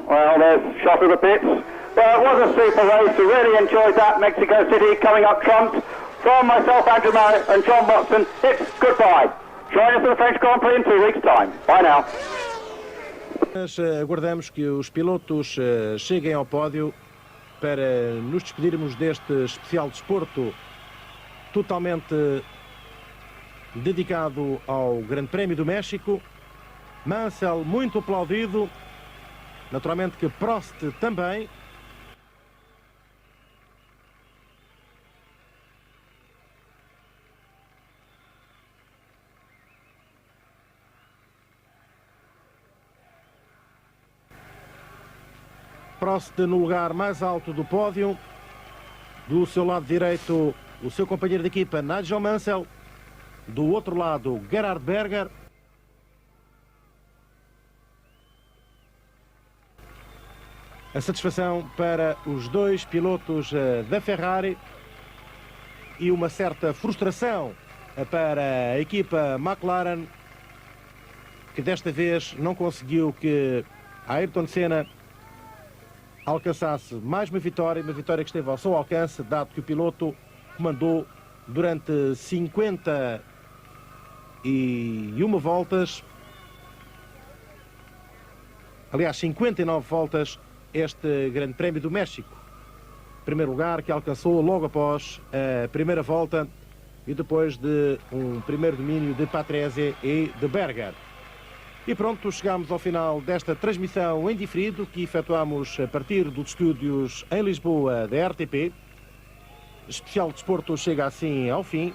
Well, there's shot of the pits. Well, it was a super race. We really enjoyed that. Mexico City coming up trumps. From myself, Andrew Marriott, and John Watson, it's goodbye. Join us for the French Grand Prix in 2 weeks' time. Bye now. Nós aguardamos que os pilotos cheguem ao pódio para nos despedirmos deste especial desporto totalmente dedicado ao Grande Prémio do México. Mansell muito aplaudido. Naturalmente que Prost também. Prost no lugar mais alto do pódio. Do seu lado direito, o seu companheiro de equipa, Nigel Mansell. Do outro lado, Gerhard Berger. A satisfação para os dois pilotos da Ferrari e uma certa frustração para a equipa McLaren, que desta vez não conseguiu que Ayrton Senna alcançasse mais uma vitória que esteve ao seu alcance, dado que o piloto comandou durante 51 voltas, aliás 59 voltas, este Grande Prémio do México. Primeiro lugar que alcançou logo após a primeira volta e depois de um primeiro domínio de Patrese e de Berger. E pronto, chegamos ao final desta transmissão em diferido que efetuamos a partir dos estúdios em Lisboa da RTP. O especial desporto chega assim ao fim.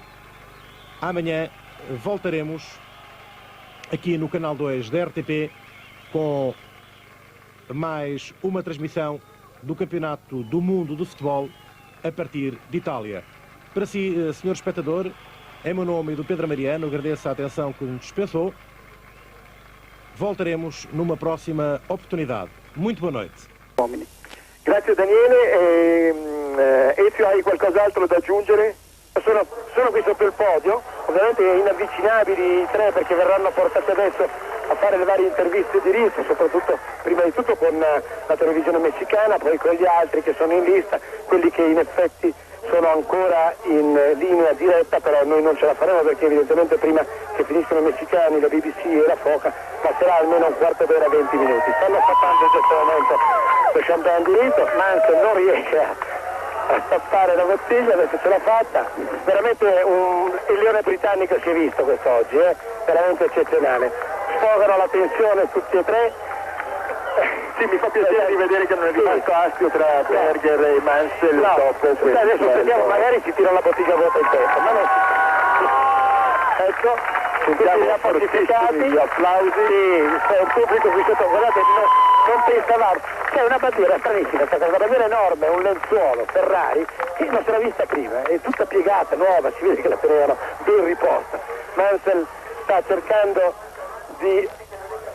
Amanhã voltaremos aqui no canal 2 da RTP com mais uma transmissão do Campeonato do Mundo de Futebol a partir de Itália. Para si, senhor espectador, em meu nome e do Pedro Mariano, agradeço a atenção que nos dispensou. Voltaremos numa próxima oportunidade. Muito boa noite. Grazie Daniele, Ezio, hai qualcos'altro da aggiungere? Sono qui sotto il podio, ovviamente inavvicinabili i tre perché verranno portati adesso a fare le varie interviste di rischio, soprattutto prima di tutto con la televisione messicana, poi con gli altri che sono in lista, quelli che in effetti sono ancora in linea diretta, però noi non ce la faremo perché evidentemente prima che finiscono i messicani, la BBC e la Foca passerà almeno un quarto d'ora, 20 minuti. Stanno fattando in questo momento lo champagne di rito, Mansell non riesce a stappare la bottiglia, adesso ce l'ha fatta, veramente il leone britannico si è visto quest'oggi, veramente eccezionale. Sfogano la tensione tutti e tre. Sì, mi fa piacere rivedere che non è rimasto astio tra Berger e Mansell dopo questo. Adesso vediamo, magari si tira la bottiglia vuota in testa, ma non si... Ecco, sentiamo gli applauditi, gli applausi. Sì, c'è un pubblico qui sotto, guardate, non pensavamo. C'è una bandiera stranissima, questa una bandiera enorme, un lenzuolo Ferrari, che non si era vista prima, è tutta piegata, nuova, si vede che la tenevano ben riposta. Mansell sta cercando di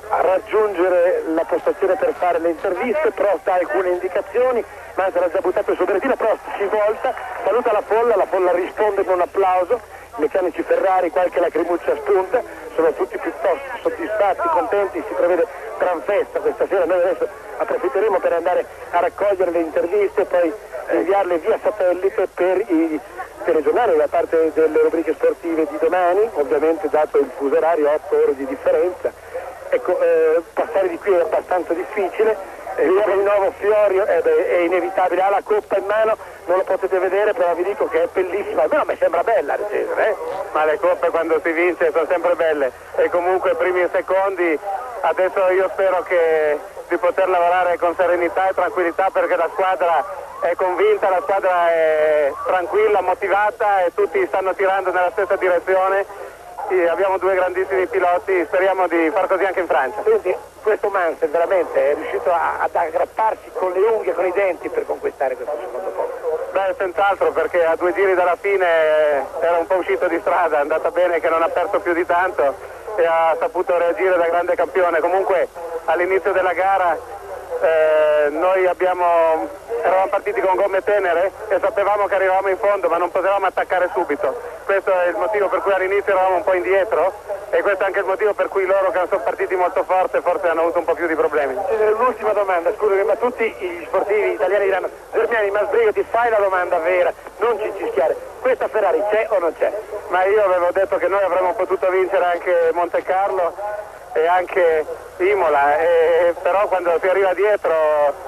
raggiungere la postazione per fare le interviste, Prost ha alcune indicazioni, Mansell ha già buttato il suo berrettino, Prost si volta, saluta la folla risponde con un applauso, i meccanici Ferrari, qualche lacrimuccia spunta, sono tutti piuttosto soddisfatti, contenti, si prevede gran festa questa sera, noi adesso approfitteremo per andare a raccogliere le interviste e poi inviarle via satellite per i telegiornali da parte delle rubriche sportive di domani, ovviamente dato il fuso orario, 8 ore di differenza. Ecco, passare di qui è abbastanza difficile, vedere di nuovo Fiori è inevitabile, ha la coppa in mano, non lo potete vedere, però vi dico che è bellissima, almeno mi sembra bella, ma le coppe quando si vince sono sempre belle e comunque primi e secondi, adesso io spero di poter lavorare con serenità e tranquillità perché la squadra è convinta, la squadra è tranquilla, motivata e tutti stanno tirando nella stessa direzione. Sì, abbiamo due grandissimi piloti, speriamo di far così anche in Francia. Quindi questo Mansell veramente è riuscito ad aggrapparsi con le unghie, con i denti per conquistare questo secondo posto. Beh, senz'altro, perché a 2 giri dalla fine era un po' uscito di strada, è andata bene che non ha perso più di tanto e ha saputo reagire da grande campione. Comunque all'inizio della gara noi eravamo partiti con gomme tenere e sapevamo che arrivavamo in fondo ma non potevamo attaccare subito. Questo è il motivo per cui all'inizio eravamo un po' indietro e questo è anche il motivo per cui loro che sono partiti molto forte forse hanno avuto un po' più di problemi. L'ultima domanda, scusami, ma tutti gli sportivi italiani diranno: Germiani, ma sbrigati, fai la domanda vera, non ci cischiare. Questa Ferrari c'è o non c'è? Ma io avevo detto che noi avremmo potuto vincere anche Monte Carlo e anche Imola, però quando si arriva dietro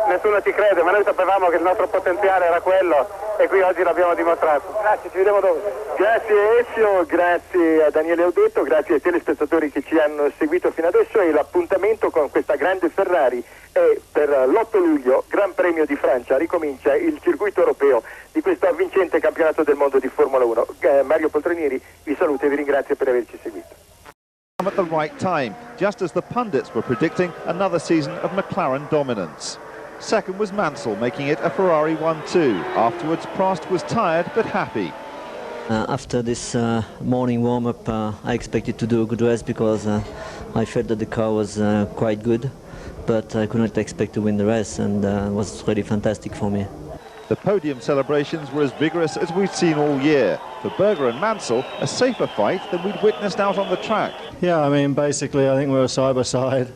nessuno ci crede, ma noi sapevamo che il nostro potenziale era quello e qui oggi l'abbiamo dimostrato. Grazie, ci vediamo dopo. Grazie Ezio, grazie a Daniele Audetto, grazie ai telespettatori che ci hanno seguito fino adesso e l'appuntamento con questa grande Ferrari è per l'8 luglio, Gran Premio di Francia, ricomincia il circuito europeo di questo avvincente campionato del mondo di Formula 1. Mario Poltronieri vi saluta e vi ringrazio per averci seguito. At the right time, just as the pundits were predicting another season of McLaren dominance. Second was Mansell, making it a Ferrari 1-2. Afterwards, Prost was tired but happy. After this morning warm-up, I expected to do a good race because I felt that the car was quite good, but I could not expect to win the race, and it was really fantastic for me. The podium celebrations were as vigorous as we've seen all year. For Berger and Mansell, a safer fight than we'd witnessed out on the track. Yeah, I mean, basically, I think we were side by side,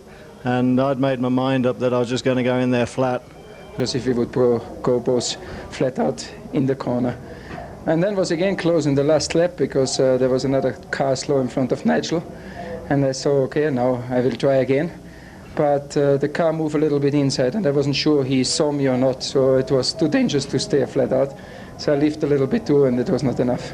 and I'd made my mind up that I was just going to go in there flat. Because if we would go both flat out in the corner. And then was again close in the last lap because there was another car slow in front of Nigel. And I saw, okay, now I will try again. But the car moved a little bit inside and I wasn't sure he saw me or not, so it was too dangerous to stay flat out. So I lifted a little bit too and it was not enough.